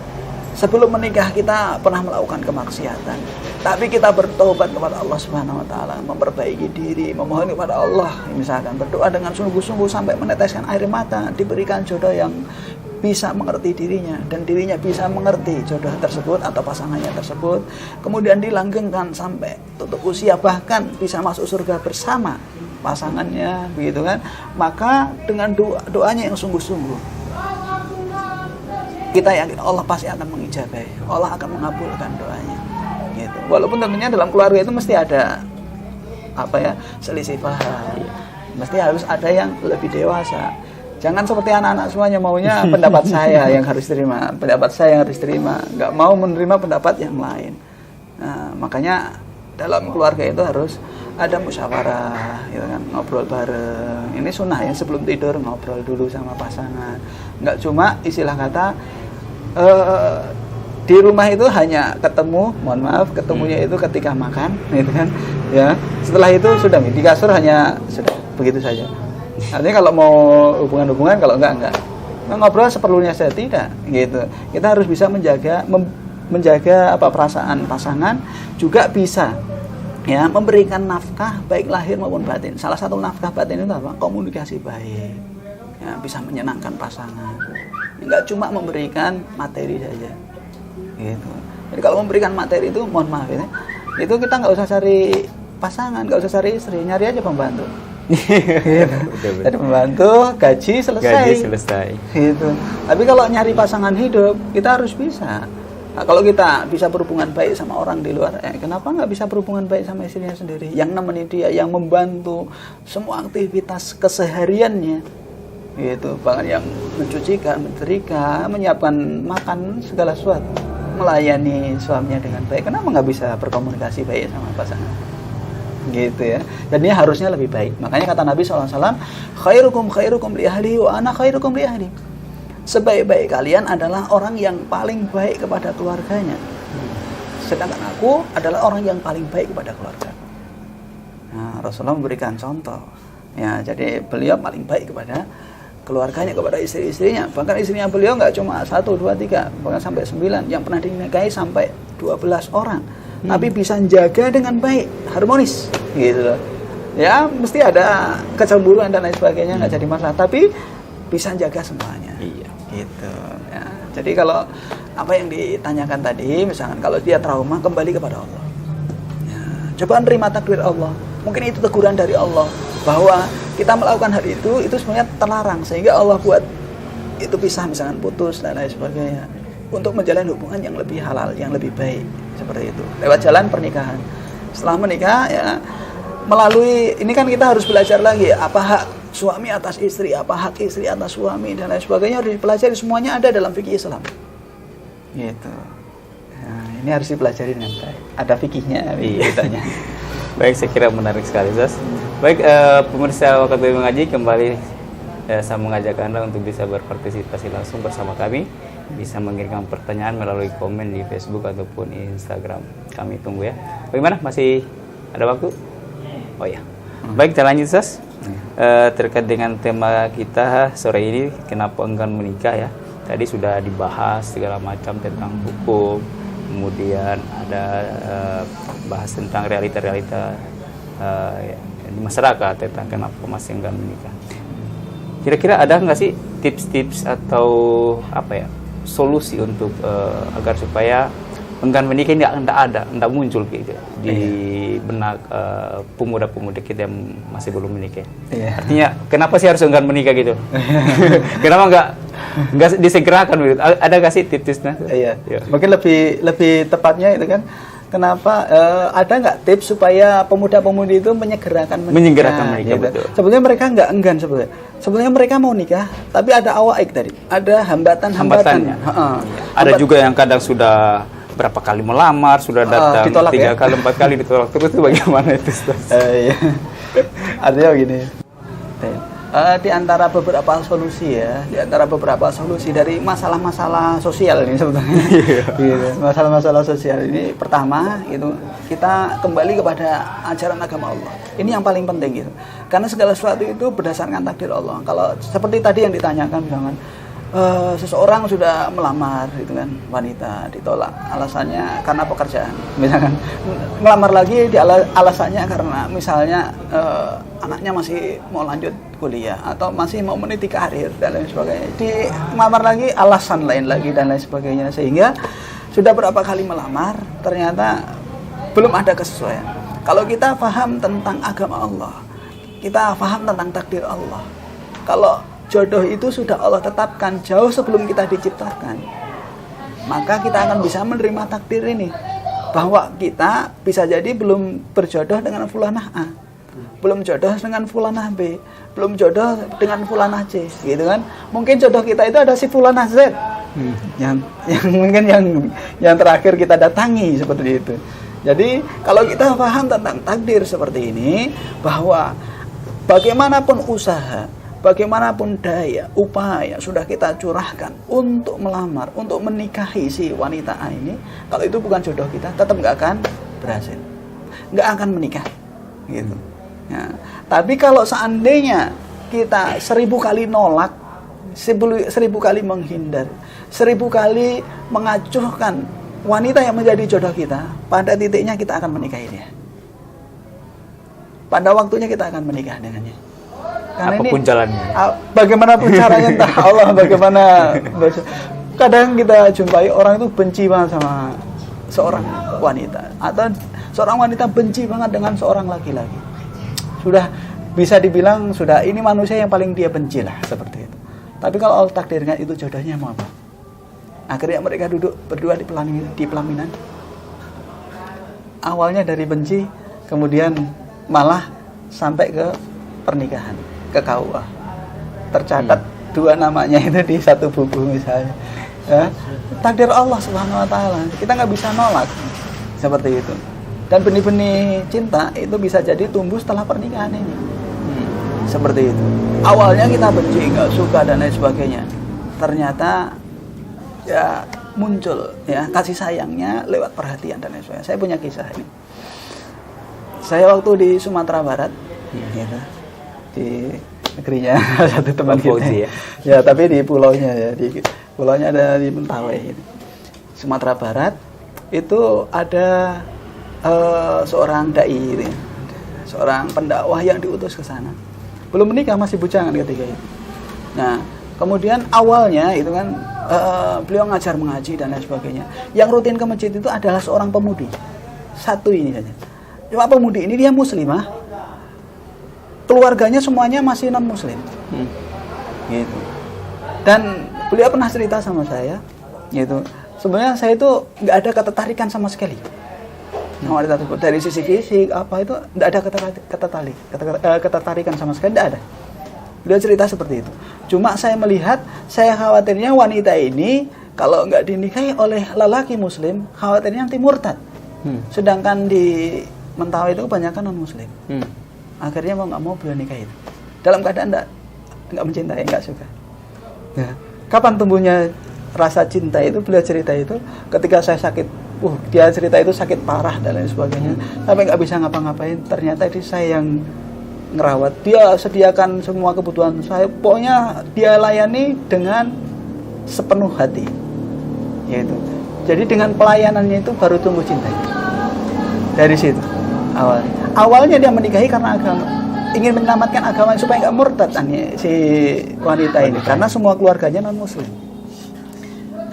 sebelum menikah kita pernah melakukan kemaksiatan, tapi kita bertobat kepada Allah Subhanahu wa taala, memperbaiki diri, memohon kepada Allah, misalkan berdoa dengan sungguh-sungguh sampai meneteskan air mata, diberikan jodoh yang bisa mengerti dirinya dan dirinya bisa mengerti jodoh tersebut atau pasangannya tersebut, kemudian dilanggengkan sampai tutup usia, bahkan bisa masuk surga bersama pasangannya, begitu kan? Maka dengan doanya yang sungguh-sungguh, kita yakin Allah pasti akan mengijabahi, Allah akan mengabulkan doanya, gitu. Walaupun tentunya dalam keluarga itu mesti ada selisih paham, mesti harus ada yang lebih dewasa. Jangan seperti anak-anak semuanya maunya pendapat saya yang harus terima, nggak mau menerima pendapat yang lain. Nah, makanya dalam keluarga itu harus ada musyawarah, gitu kan, ngobrol bareng. Ini sunnah ya, sebelum tidur ngobrol dulu sama pasangan. Nggak cuma istilah kata di rumah itu hanya ketemu, ketemunya itu ketika makan, gitu kan. Ya, setelah itu sudah di kasur hanya sudah begitu saja. Artinya kalau mau hubungan, kalau enggak. Ngobrol seperlunya saja, tidak, gitu. Kita harus bisa menjaga perasaan pasangan, juga bisa ya memberikan nafkah baik lahir maupun batin. Salah satu nafkah batin itu apa? Komunikasi baik. Ya, bisa menyenangkan pasangan. Enggak cuma memberikan materi saja. Gitu. Jadi kalau memberikan materi itu, mohon maaf ya, itu kita nggak usah cari pasangan, nggak usah cari istri, nyari aja pembantu. Jadi pembantu, gaji selesai. Gitu. Tapi kalau nyari pasangan hidup, kita harus bisa. Nah, kalau kita bisa berhubungan baik sama orang di luar, kenapa nggak bisa berhubungan baik sama istrinya sendiri? Yang nemenin dia, yang membantu semua aktivitas kesehariannya, gitu. Bahkan yang mencucikan, menyetrika, menyiapkan makan, segala sesuatu, melayani suaminya dengan baik. Kenapa nggak bisa berkomunikasi baik sama pasangan? Gitu ya. Jadinya harusnya lebih baik. Makanya kata Nabi SAW, khairukum li ahlihi wa ana khairukum li ahli. Sebaik-baik kalian adalah orang yang paling baik kepada keluarganya. Sedangkan aku adalah orang yang paling baik kepada keluarga. Nah, Rasulullah memberikan contoh. Ya, jadi beliau paling baik kepada keluarganya, kepada istri-istrinya. Bahkan istrinya beliau nggak cuma 1, 2, 3, bahkan sampai 9. Yang pernah dinikahi sampai 12 orang. Tapi bisa menjaga dengan baik, harmonis, gitu loh. Ya, mesti ada kecemburuan dan lain sebagainya, nggak jadi masalah. Tapi bisa jaga semuanya. Iya. Gitu. Ya. Jadi kalau apa yang ditanyakan tadi, misalkan kalau dia trauma, kembali kepada Allah. Ya. Coba nerima takdir Allah. Mungkin itu teguran dari Allah bahwa kita melakukan hal itu sebenarnya terlarang, sehingga Allah buat itu pisah, misalkan putus dan lain sebagainya, untuk menjalin hubungan yang lebih halal, yang lebih baik, seperti itu lewat jalan pernikahan. Setelah menikah ya, melalui ini kan kita harus belajar lagi apa hak suami atas istri, apa hak istri atas suami dan lain sebagainya, harus dipelajari, semuanya ada dalam fikih Islam gitu. Nah, ini harus dipelajari dengan baik, ada fikihnya ceritanya. Baik, saya kira menarik sekali, Ustaz. Baik, pemirsa Waktu Mengaji, kembali saya mengajak Anda untuk bisa berpartisipasi langsung bersama kami. Bisa mengirimkan pertanyaan melalui komen di Facebook ataupun Instagram. Kami tunggu ya. Bagaimana? Masih ada waktu? Oh ya. Baik, kita lanjut, Ustaz. Terkait dengan tema kita sore ini, kenapa enggan menikah ya. Tadi sudah dibahas segala macam tentang hukum. Kemudian ada bahas tentang realita-realita di masyarakat tentang kenapa masih enggan menikah. Kira-kira ada nggak sih tips-tips atau solusi untuk agar supaya enggan menikah ini nggak muncul gitu di benak pemuda-pemuda kita yang masih belum menikah. Artinya kenapa sih harus enggan menikah gitu? Kenapa nggak disegerakan gitu? Ada nggak sih tips-tipsnya? Iya. Mungkin lebih tepatnya itu kan, kenapa ada nggak tips supaya pemuda-pemudi itu menyegerakan menikah gitu. Betul. Sebenarnya mereka nggak enggan sebenarnya mereka mau nikah, tapi ada awaik tadi, ada hambatan-hambatannya. Ada juga yang kadang sudah berapa kali melamar, sudah datang ditolak 3 kali 4 kali ditolak terus, itu bagaimana itu? Iya. Artinya begini. Di antara beberapa solusi dari masalah-masalah sosial ini sebetulnya. Masalah-masalah sosial ini, pertama itu kita kembali kepada ajaran agama Allah. Ini yang paling penting gitu. Karena segala sesuatu itu berdasarkan takdir Allah. Kalau seperti tadi yang ditanyakan, misalkan seseorang sudah melamar gitu kan, wanita ditolak alasannya karena pekerjaan, misalkan melamar lagi alasannya karena misalnya anaknya masih mau lanjut kuliah atau masih mau meniti karir dan lain sebagainya, di melamar lagi alasan lain lagi dan lain sebagainya, sehingga sudah berapa kali melamar ternyata belum ada kesesuaian. Kalau kita paham tentang agama Allah, kita paham tentang takdir Allah, kalau jodoh itu sudah Allah tetapkan jauh sebelum kita diciptakan, maka kita akan bisa menerima takdir ini, bahwa kita bisa jadi belum berjodoh dengan fulanah A, belum jodoh dengan fulanah B, belum jodoh dengan fulanah C, gitu kan? Mungkin jodoh kita itu ada si fulanah Z, yang mungkin yang terakhir kita datangi, seperti itu. Jadi kalau kita paham tentang takdir seperti ini, bahwa bagaimanapun usaha, bagaimanapun daya, upaya sudah kita curahkan untuk melamar, untuk menikahi si wanita ini, kalau itu bukan jodoh kita, tetap nggak akan berhasil, nggak akan menikah, gitu. Ya. Tapi kalau seandainya kita 1000 kali nolak, 1000 kali menghindar, 1000 kali mengacuhkan wanita yang menjadi jodoh kita, pada titiknya kita akan menikahi dia. Pada waktunya kita akan menikah dengannya. Karena apapun jalannya, bagaimanapun caranya, entah Allah bagaimana. Kadang kita jumpai orang itu benci banget sama seorang wanita, atau seorang wanita benci banget dengan seorang laki-laki. Sudah bisa dibilang sudah ini manusia yang paling dia benci lah, seperti itu. Tapi kalau Allah takdirkan itu jodohnya, mau apa? Akhirnya mereka duduk berdua di pelaminan. Awalnya dari benci, kemudian malah sampai ke pernikahan, ke KUA. Tercatat 2 namanya itu di satu buku misalnya. Ya, takdir Allah Subhanahu wa taala. Kita nggak bisa nolak. Seperti itu. Dan benih-benih cinta itu bisa jadi tumbuh setelah pernikahan ini. Seperti itu. Awalnya kita benci, nggak suka dan lain sebagainya. Ternyata ya muncul ya kasih sayangnya lewat perhatian dan lain sebagainya. Saya punya kisah ini. Saya waktu di Sumatera Barat, gitu, di negerinya satu teman kita, ya tapi di pulaunya ya, di pulaunya ada di Mentawai, gitu. Sumatera Barat itu ada seorang dai, gitu, seorang pendakwah yang diutus ke sana, belum menikah, masih bujangan ketika itu. Nah kemudian awalnya itu kan beliau ngajar mengaji dan lain sebagainya. Yang rutin ke masjid itu adalah seorang pemudi, satu ini saja. Cuma pemudi ini dia muslimah, keluarganya semuanya masih non muslim. Gitu. Dan beliau pernah cerita sama saya, gitu. Sebenarnya saya itu nggak ada ketertarikan sama sekali. Wanita tersebut dari sisi fisik apa itu nggak ada ketertarikan sama sekali, tidak ada. Beliau cerita seperti itu. Cuma saya melihat, saya khawatirnya wanita ini kalau nggak dinikahi oleh lelaki muslim, khawatirnya nanti murtad. Sedangkan di Mentawai itu kebanyakan non muslim. Akhirnya mau nggak mau beliau nikahi. Dalam keadaan nggak mencintai, nggak suka. Nah, kapan tumbuhnya rasa cinta itu? Beliau cerita itu ketika saya sakit. Dia cerita itu sakit parah dan lain sebagainya. Sampai nggak bisa ngapa-ngapain. Ternyata itu saya yang ngerawat. Dia sediakan semua kebutuhan saya. Pokoknya dia layani dengan sepenuh hati. Yaitu. Jadi dengan pelayanannya itu baru tumbuh cintanya. Dari situ awalnya. Awalnya dia menikahi karena agama. Ingin menyelamatkan agama supaya nggak murtad si wanita ini. Karena semua keluarganya non muslim.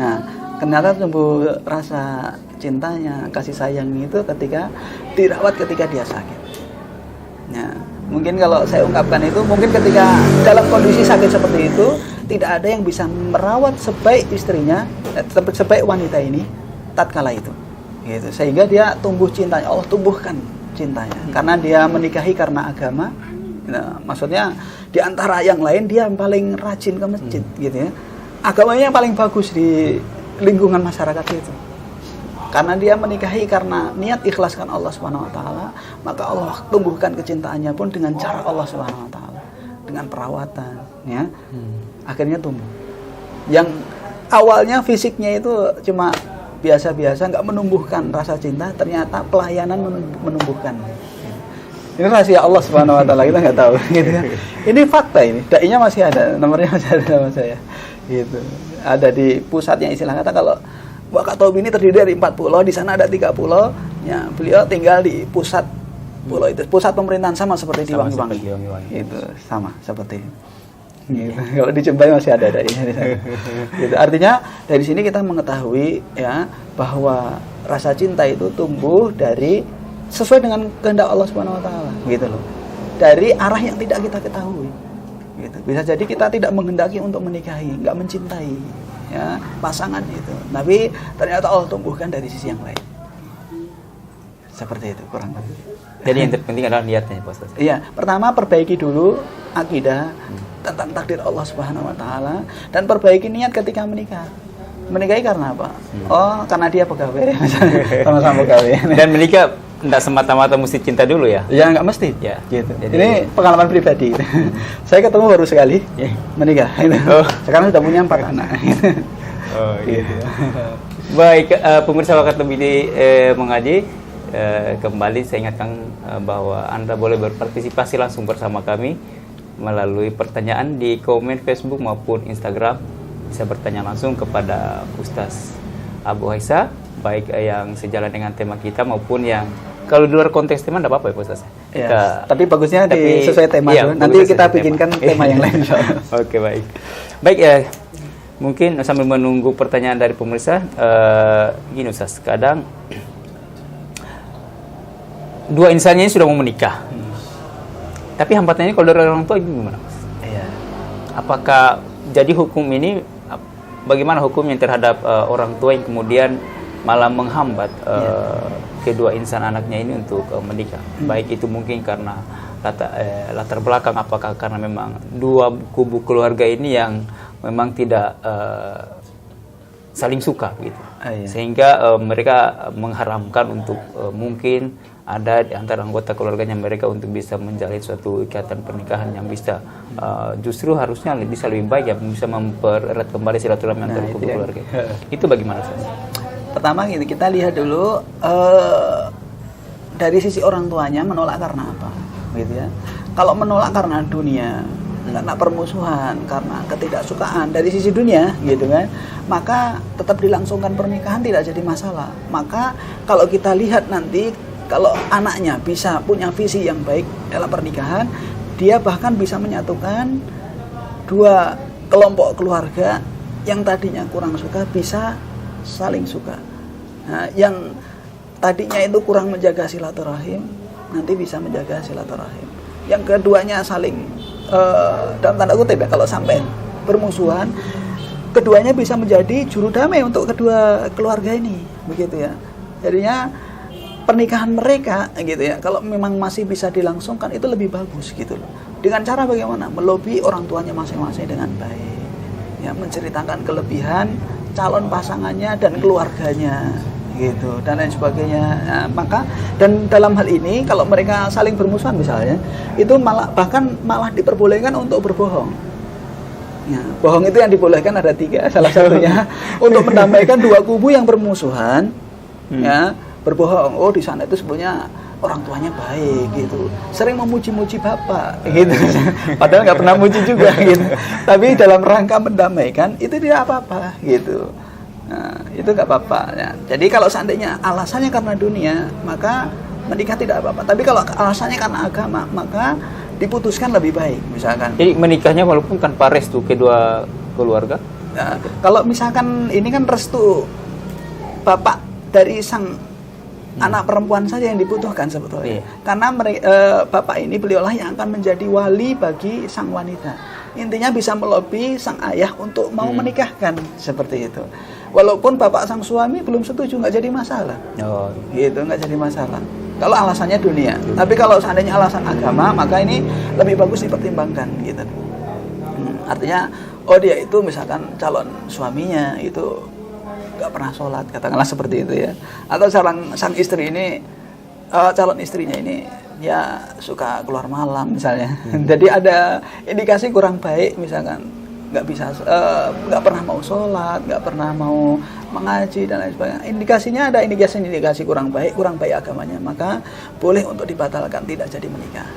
Nah, ternyata tumbuh rasa cintanya, kasih sayang itu ketika dirawat ketika dia sakit. Nah, mungkin kalau saya ungkapkan itu, mungkin ketika dalam kondisi sakit seperti itu, tidak ada yang bisa merawat sebaik istrinya, sebaik wanita ini tatkala itu. Gitu. Sehingga dia tumbuh cintanya, Allah tumbuhkan cintanya. Karena dia menikahi karena agama. Nah, maksudnya di antara yang lain dia yang paling rajin ke masjid, gitu ya. Agamanya yang paling bagus di lingkungan masyarakat itu. Karena dia menikahi karena niat ikhlaskan Allah Subhanahu wa taala, maka Allah tumbuhkan kecintaannya pun dengan cara Allah Subhanahu wa taala, dengan perawatan, ya. Akhirnya tumbuh. Yang awalnya fisiknya itu cuma biasa-biasa, nggak menumbuhkan rasa cinta, ternyata pelayanan menumbuhkan. Ini rahasia Allah Subhanahu wa taala, kita nggak tahu, gitu ya. Ini fakta ini. Dai-nya masih ada, nomornya masih ada sama saya. Gitu. Ada di pusatnya, istilah kata kalau Wakatobi ini terdiri dari 4 pulau, di sana ada 3 pulau. Ya, beliau tinggal di pusat pulau itu, pusat pemerintahan sama seperti di Wangi-Wangi. Itu sama seperti itu. Gitu. Kalau di Jembai masih ada dai-nya di sana. Gitu. Artinya dari sini kita mengetahui ya bahwa rasa cinta itu tumbuh dari sesuai dengan kehendak Allah Subhanahu wa taala, gitu loh. Dari arah yang tidak kita ketahui. Gitu. Bisa jadi kita tidak menghendaki untuk menikahi, nggak mencintai ya pasangan itu, tapi ternyata Allah tumbuhkan dari sisi yang lain. Seperti itu kurang lebih. Jadi yang terpenting adalah niatnya, Pak Ustaz. Iya, pertama perbaiki dulu akidah tentang takdir Allah Subhanahu wa taala dan perbaiki niat ketika menikah. Menikahi karena apa? Oh, karena dia pegawai, sama-sama pegawai. Dan menikah tidak semata-mata mesti cinta dulu ya? Ya nggak mesti. Ya. Gitu. Ini pengalaman pribadi. Saya ketemu baru sekali menikah. Oh. Sekarang sudah punya 4 anak. Oh gitu. Baik, pemirsa Wakatobi mengaji. Kembali saya ingatkan bahwa Anda boleh berpartisipasi langsung bersama kami melalui pertanyaan di komen Facebook maupun Instagram. Bisa bertanya langsung kepada Ustaz Abu Haisa, baik yang sejalan dengan tema kita maupun yang kalau di luar konteks tema tidak apa-apa ya Pak Ustaz. Ya, tapi bagusnya sesuai tema. Iya, nanti kita bikinkan tema yang lain. Oke, baik. Baik ya, mungkin sambil menunggu pertanyaan dari pemirsa, gini Ustaz, kadang dua insannya ini sudah mau menikah, tapi hambatannya kalau dari orang tua gimana? Iya. Apakah jadi hukum ini, bagaimana hukumnya terhadap orang tua yang kemudian malah menghambat kedua insan anaknya ini untuk menikah? Baik itu mungkin karena latar belakang, apakah karena memang dua kubu keluarga ini yang memang tidak saling suka gitu, sehingga mereka mengharamkan untuk mungkin ada di antara anggota keluarganya mereka untuk bisa menjalin suatu ikatan pernikahan yang bisa justru harusnya bisa lebih baik ya, bisa mempererat kembali silaturahmi antara kubu keluarga. Itu bagaimana Ustaz? Pertama gini, kita lihat dulu dari sisi orang tuanya menolak karena apa, gitu ya. Kalau menolak karena dunia, karena permusuhan, karena ketidaksukaan dari sisi dunia, gitu kan, maka tetap dilangsungkan pernikahan tidak jadi masalah. Maka kalau kita lihat nanti, kalau anaknya bisa punya visi yang baik dalam pernikahan, dia bahkan bisa menyatukan dua kelompok keluarga yang tadinya kurang suka bisa saling suka. Nah, yang tadinya itu kurang menjaga silaturahim nanti bisa menjaga silaturahim. yang keduanya saling dalam tanda kutip ya, kalau sampai bermusuhan, keduanya bisa menjadi juru damai untuk kedua keluarga ini, begitu ya. Jadinya pernikahan mereka gitu ya, kalau memang masih bisa dilangsungkan itu lebih bagus gitu loh. Dengan cara bagaimana? Melobi orang tuanya masing-masing dengan baik. Ya, menceritakan kelebihan calon pasangannya dan keluarganya gitu dan lain sebagainya. Nah, maka dan dalam hal ini kalau mereka saling bermusuhan misalnya, itu bahkan malah diperbolehkan untuk berbohong. Ya, bohong itu yang dibolehkan ada 3, salah satunya untuk mendamaikan dua kubu yang bermusuhan. Ya, berbohong, oh di sana itu sebenarnya orang tuanya baik gitu, sering memuji-muji bapak gitu, padahal nggak pernah muji juga gitu, tapi dalam rangka mendamaikan itu tidak apa-apa gitu. Nah, itu nggak apa-apa ya. Jadi kalau seandainya alasannya karena dunia, maka menikah tidak apa-apa, tapi kalau alasannya karena agama, maka diputuskan lebih baik misalkan. Jadi menikahnya walaupun tanpa restu kedua keluarga. Nah, kalau misalkan ini kan restu bapak dari sang anak perempuan saja yang dibutuhkan sebetulnya. Karena bapak ini beliaulah yang akan menjadi wali bagi sang wanita. Intinya bisa melobi sang ayah untuk mau menikahkan seperti itu. Walaupun bapak sang suami belum setuju, nggak jadi masalah. Oh, gitu, nggak jadi masalah. Kalau alasannya dunia. Tapi kalau seandainya alasan agama, maka ini lebih bagus dipertimbangkan gitu. Artinya, oh dia itu misalkan calon suaminya itu nggak pernah sholat, katakanlah seperti itu ya, atau sang istri ini calon istrinya ini dia suka keluar malam misalnya, jadi ada indikasi kurang baik misalkan, nggak bisa nggak pernah mau sholat, nggak pernah mau mengaji dan lain sebagainya, indikasinya ada indikasi kurang baik agamanya, maka boleh untuk dibatalkan, tidak jadi menikah.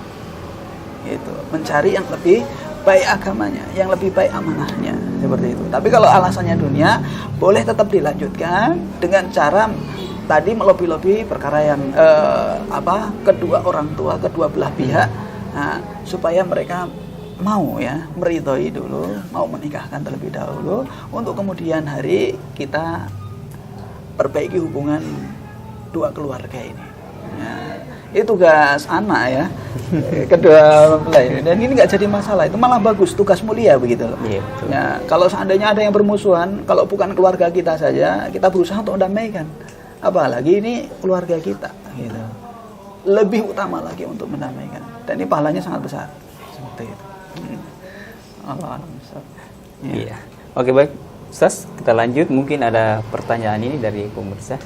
Itu mencari yang lebih baik agamanya, yang lebih baik amanahnya, seperti itu. Tapi kalau alasannya dunia, boleh tetap dilanjutkan dengan cara tadi melobi-lobi perkara yang kedua orang tua, kedua belah pihak, nah, supaya mereka mau ya meridhoi dulu, mau menikahkan terlebih dahulu, untuk kemudian hari kita perbaiki hubungan dua keluarga ini. Ya, itu tugas anak ya, kedua mempelai, dan ini nggak jadi masalah, itu malah bagus, tugas mulia begitu loh. Iya, betul. Ya, kalau seandainya ada yang bermusuhan, kalau bukan keluarga kita saja, kita berusaha untuk mendamaikan, apalagi ini keluarga kita gitu, lebih utama lagi untuk mendamaikan, dan ini pahalanya sangat besar seperti itu. Allah ya. Iya. Oke, baik Ustaz, kita lanjut. Mungkin ada pertanyaan ini dari pemirsa.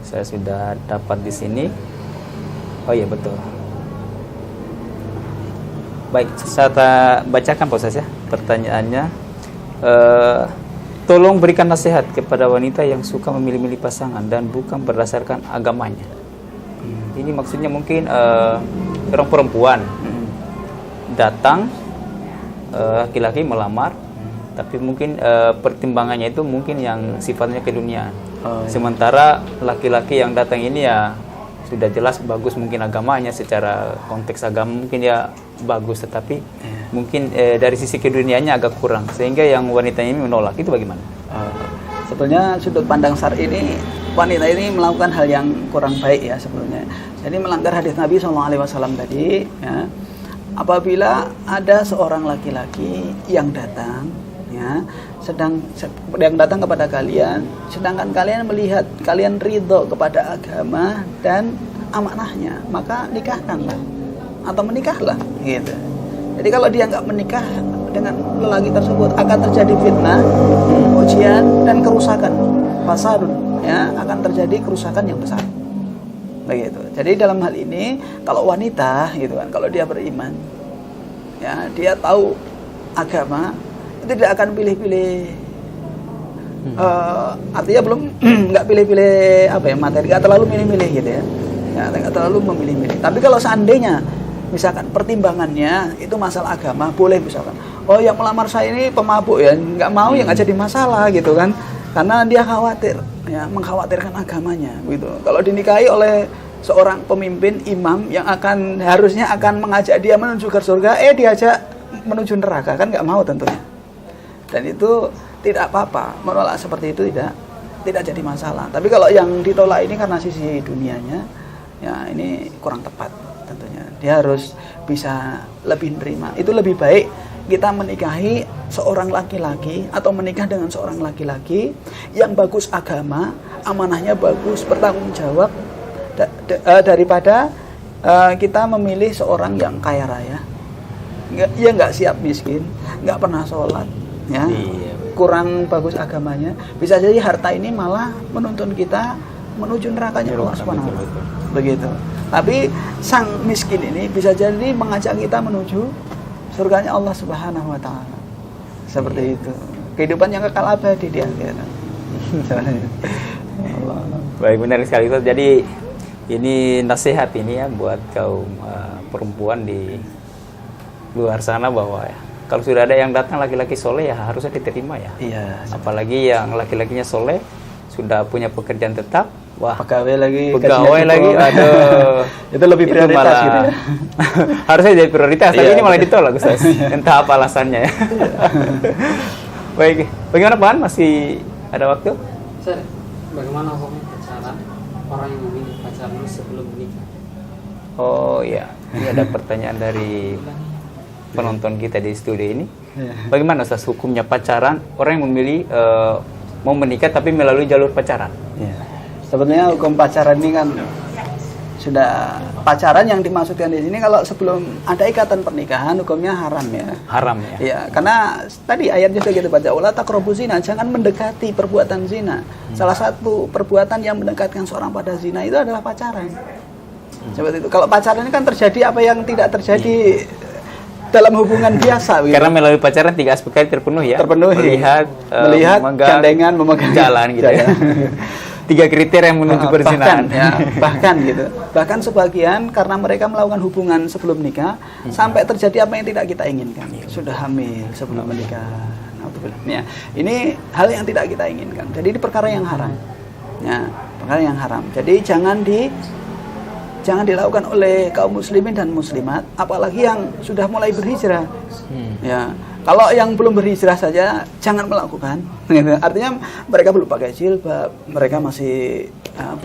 Saya sudah dapat di sini. Oh iya, betul. Baik, saya bacakan Pak Ustaz ya pertanyaannya. Tolong berikan nasihat kepada wanita yang suka memilih-milih pasangan dan bukan berdasarkan agamanya. Ini maksudnya mungkin orang perempuan datang, laki-laki melamar, tapi mungkin pertimbangannya itu mungkin yang sifatnya keduniaan. Sementara laki-laki yang datang ini ya sudah jelas bagus mungkin agamanya, secara konteks agama mungkin ya bagus, tetapi mungkin dari sisi keduniaannya agak kurang, sehingga yang wanita ini menolak. Itu bagaimana? Sebetulnya sudut pandang syar'i ini, wanita ini melakukan hal yang kurang baik ya sebetulnya. Jadi melanggar hadis Nabi SAW tadi ya. Apabila ada seorang laki-laki yang datang ya, yang datang kepada kalian, sedangkan kalian melihat kalian ridho kepada agama dan amanahnya, maka nikahkanlah atau menikahlah gitu. Jadi kalau dia nggak menikah dengan lelaki tersebut, akan terjadi fitnah, ujian dan kerusakan, fasadun ya, akan terjadi kerusakan yang besar. Begitu. Jadi dalam hal ini kalau wanita gitu kan, kalau dia beriman ya, dia tahu agama, itu tidak akan pilih-pilih artinya belum nggak pilih-pilih apa ya, materi, nggak terlalu milih-milih gitu ya, nggak terlalu memilih-milih. Tapi kalau seandainya misalkan pertimbangannya itu masalah agama, boleh misalkan, oh yang melamar saya ini pemabuk ya, nggak mau ya nggak jadi masalah gitu kan, karena dia khawatir ya, mengkhawatirkan agamanya gitu. Kalau dinikahi oleh seorang pemimpin imam yang harusnya akan mengajak dia menuju ke surga, diajak menuju neraka, kan nggak mau tentunya. Dan itu tidak apa-apa, menolak seperti itu tidak jadi masalah. Tapi kalau yang ditolak ini karena sisi dunianya, ya ini kurang tepat tentunya. dia harus bisa lebih nerima. Itu lebih baik kita menikahi seorang laki-laki atau menikah dengan seorang laki-laki yang bagus agama, amanahnya bagus, bertanggung jawab, daripada kita memilih seorang yang kaya raya, nggak siap miskin, nggak pernah sholat, ya, kurang bagus agamanya, bisa jadi harta ini malah menuntun kita menuju nerakanya Allah Subhanahu wa Ta'ala. Begitu. Tapi sang miskin ini bisa jadi mengajak kita menuju surganya Allah Subhanahu wa Ta'ala. Seperti itu. Kehidupan yang kekal abadi dia. Baik, benar sekali Ustaz. Jadi ini nasihat ini ya buat kaum perempuan di luar sana bahwa ya, kalau sudah ada yang datang laki-laki soleh ya harusnya diterima ya. Iya. Apalagi yang laki-lakinya soleh sudah punya pekerjaan tetap, wah pegawai lagi, aduh, itu lebih prioritas malah, gitu ya. harusnya jadi prioritas, tapi ini malah ditolak Ustaz. Entah apa alasannya ya. Baik, bagaimana Pak? Masih ada waktu? Sir, bagaimana hukumnya pacaran orang yang memilih pacaran sebelum menikah? Oh iya, ini ada pertanyaan dari penonton kita di studio ini. Bagaimana Ustaz hukumnya pacaran orang yang memilih mau menikah tapi melalui jalur pacaran? Ya. Sebenarnya hukum pacaran ini kan sudah, pacaran yang dimaksudkan di sini kalau sebelum ada ikatan pernikahan hukumnya haram ya. Haram ya. Ya, karena tadi ayatnya sudah kita baca, wala taqrabu zina, jangan mendekati perbuatan zina. Salah satu perbuatan yang mendekatkan seorang pada zina itu adalah pacaran. Seperti itu. Kalau pacaran ini kan terjadi apa yang tidak terjadi dalam hubungan biasa. Karena melalui pacaran 3 aspek tadi terpenuhi ya. Terpenuhi. Melihat, gandengan, memegang jalan gitu ya. 3 kriteria yang menuju perzinahan. Bahkan gitu. Bahkan sebagian karena mereka melakukan hubungan sebelum nikah sampai terjadi apa yang tidak kita inginkan. Sudah hamil sebelum menikah. Ya, ini hal yang tidak kita inginkan. Jadi ini perkara yang haram. Ya, perkara yang haram. Jadi jangan dilakukan oleh kaum muslimin dan muslimat, apalagi yang sudah mulai berhijrah. Ya, kalau yang belum berhijrah saja jangan melakukan. Artinya mereka belum pakai jilbab, mereka masih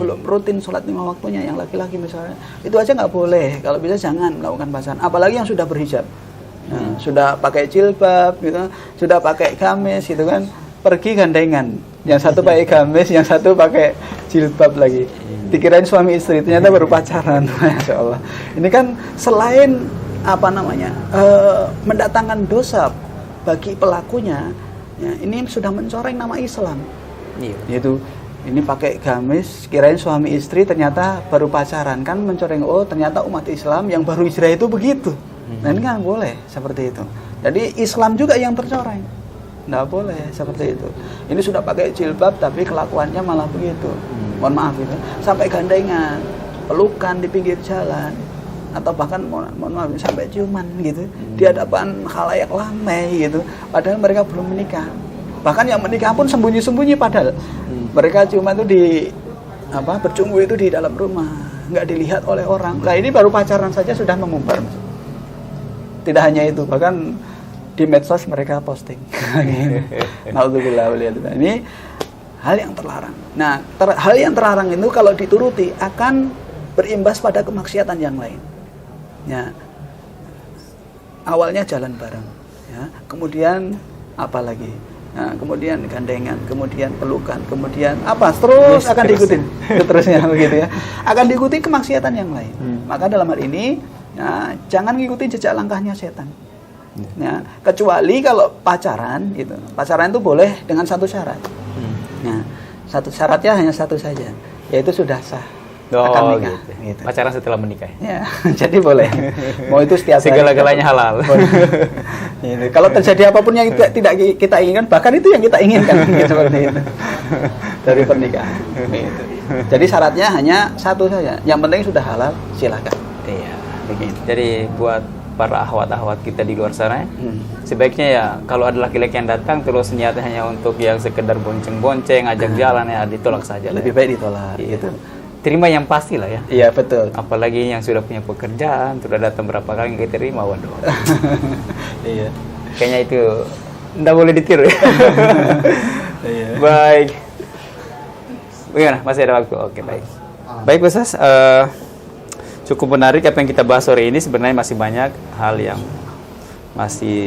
belum rutin sholat 5 waktunya. Yang laki-laki misalnya, itu aja nggak boleh. Kalau bisa jangan melakukan pacaran. Apalagi yang sudah berhijab, sudah pakai jilbab, gitu, sudah pakai gamis, gitu kan, pergi gandengan. Yang satu pakai gamis, yang satu pakai jilbab lagi. Dikirain suami istri, ternyata baru pacaran. Masya Allah. Ini kan selain mendatangkan dosa bagi pelakunya, ya, ini sudah mencoreng nama Islam. Yaitu ini pakai gamis, kirain suami istri, ternyata baru pacaran, kan mencoreng. Oh, ternyata umat Islam yang baru hijrah itu begitu. Nah, ini kan boleh seperti itu. Jadi Islam juga yang tercoreng. Nggak boleh seperti itu. Ini sudah pakai jilbab tapi kelakuannya malah begitu. Mohon maaf itu. Sampai gandengan, pelukan di pinggir jalan, atau bahkan mohon maaf sampai ciuman gitu di hadapan khalayak ramai gitu. Padahal mereka belum menikah. Bahkan yang menikah pun sembunyi-sembunyi padahal. Mereka ciuman itu di bercumbu itu di dalam rumah, nggak dilihat oleh orang. Nah, ini baru pacaran saja sudah mengumbar. Tidak hanya itu, bahkan di medsos mereka posting. Naudzubillah. Ini hal yang terlarang. Nah, hal yang terlarang itu kalau dituruti akan berimbas pada kemaksiatan yang lain. Ya. Awalnya jalan bareng, ya. Kemudian apa lagi? Nah, kemudian gandengan, kemudian pelukan, kemudian apa? Terus akan diikuti. Terusnya begitu ya. Akan diikuti kemaksiatan yang lain. Maka dalam hal ini, jangan ngikuti jejak langkahnya setan. Ya, kecuali kalau pacaran itu. Pacaran itu boleh dengan satu syarat. Nah, satu syaratnya hanya satu saja, yaitu sudah sah. Akan nikah. Gitu. Pacaran setelah menikah. Ya, jadi boleh. Mau itu setiap segala-galanya halal. Gitu. Kalau terjadi apapun yang tidak kita inginkan, bahkan itu yang kita inginkan, gitu, seperti itu. Dari pernikahan. Gitu. Jadi syaratnya hanya satu saja. Yang penting sudah halal, silakan. Iya. Begitu. Jadi buat para ahwat-ahwat kita di luar sana, sebaiknya ya kalau ada laki-laki yang datang terus niatnya hanya untuk yang sekedar bonceng-bonceng, ajak jalan, ya ditolak saja. Lebih baik ditolak. Gitu. Terima yang pasti lah ya. Iya, betul. Apalagi yang sudah punya pekerjaan, sudah datang berapa kali nggak terima, waduh. Iya. Kayaknya itu nggak boleh ditiru ya. Iya. Baik. Bagaimana? Masih ada waktu? Oke, baik. Baik, Ustaz. cukup menarik apa yang kita bahas sore ini. Sebenarnya masih banyak hal yang masih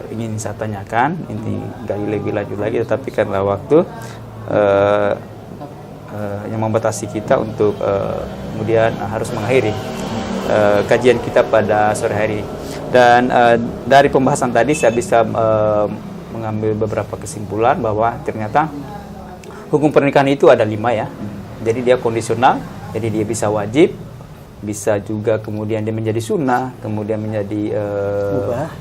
ingin saya tanyakan, inti gali lebih lanjut lagi, tetapi karena waktu yang membatasi kita untuk kemudian harus mengakhiri kajian kita pada sore hari ini. Dan dari pembahasan tadi saya bisa mengambil beberapa kesimpulan bahwa ternyata hukum pernikahan itu ada 5 ya. Jadi dia kondisional, jadi dia bisa wajib, bisa juga kemudian dia menjadi sunnah, kemudian menjadi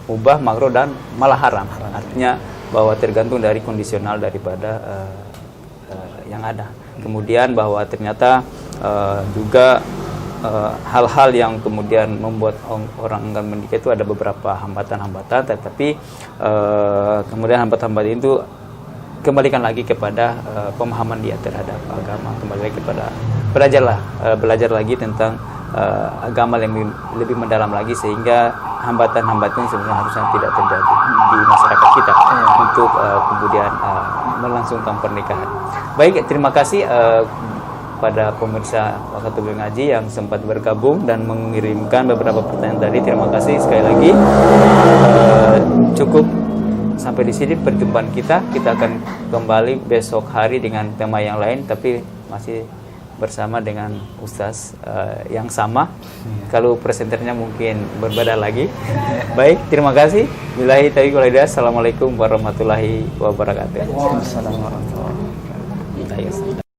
mubah, makruh, dan malah haram. Artinya bahwa tergantung dari kondisional daripada yang ada. Kemudian bahwa ternyata juga hal-hal yang kemudian membuat orang enggan menikah itu ada beberapa hambatan-hambatan, tetapi kemudian hambatan-hambatan itu kembalikan lagi kepada pemahaman dia terhadap agama, kembali lagi kepada belajar lagi tentang agama lebih mendalam lagi, sehingga hambatan-hambatan sebenarnya harusnya tidak terjadi di masyarakat kita untuk kemudian melangsungkan pernikahan. Baik, terima kasih pada pemirsa Wakatul Ngaji yang sempat bergabung dan mengirimkan beberapa pertanyaan tadi. Terima kasih sekali lagi. Cukup sampai di sini perjumpaan kita. Kita akan kembali besok hari dengan tema yang lain, tapi masih bersama dengan Ustaz yang sama. Kalau presenternya mungkin berbeda lagi. Baik, terima kasih. Billahi taufiq wal hidayah. Assalamualaikum warahmatullahi wabarakatuh. Waalaikumsalam warahmatullahi wabarakatuh.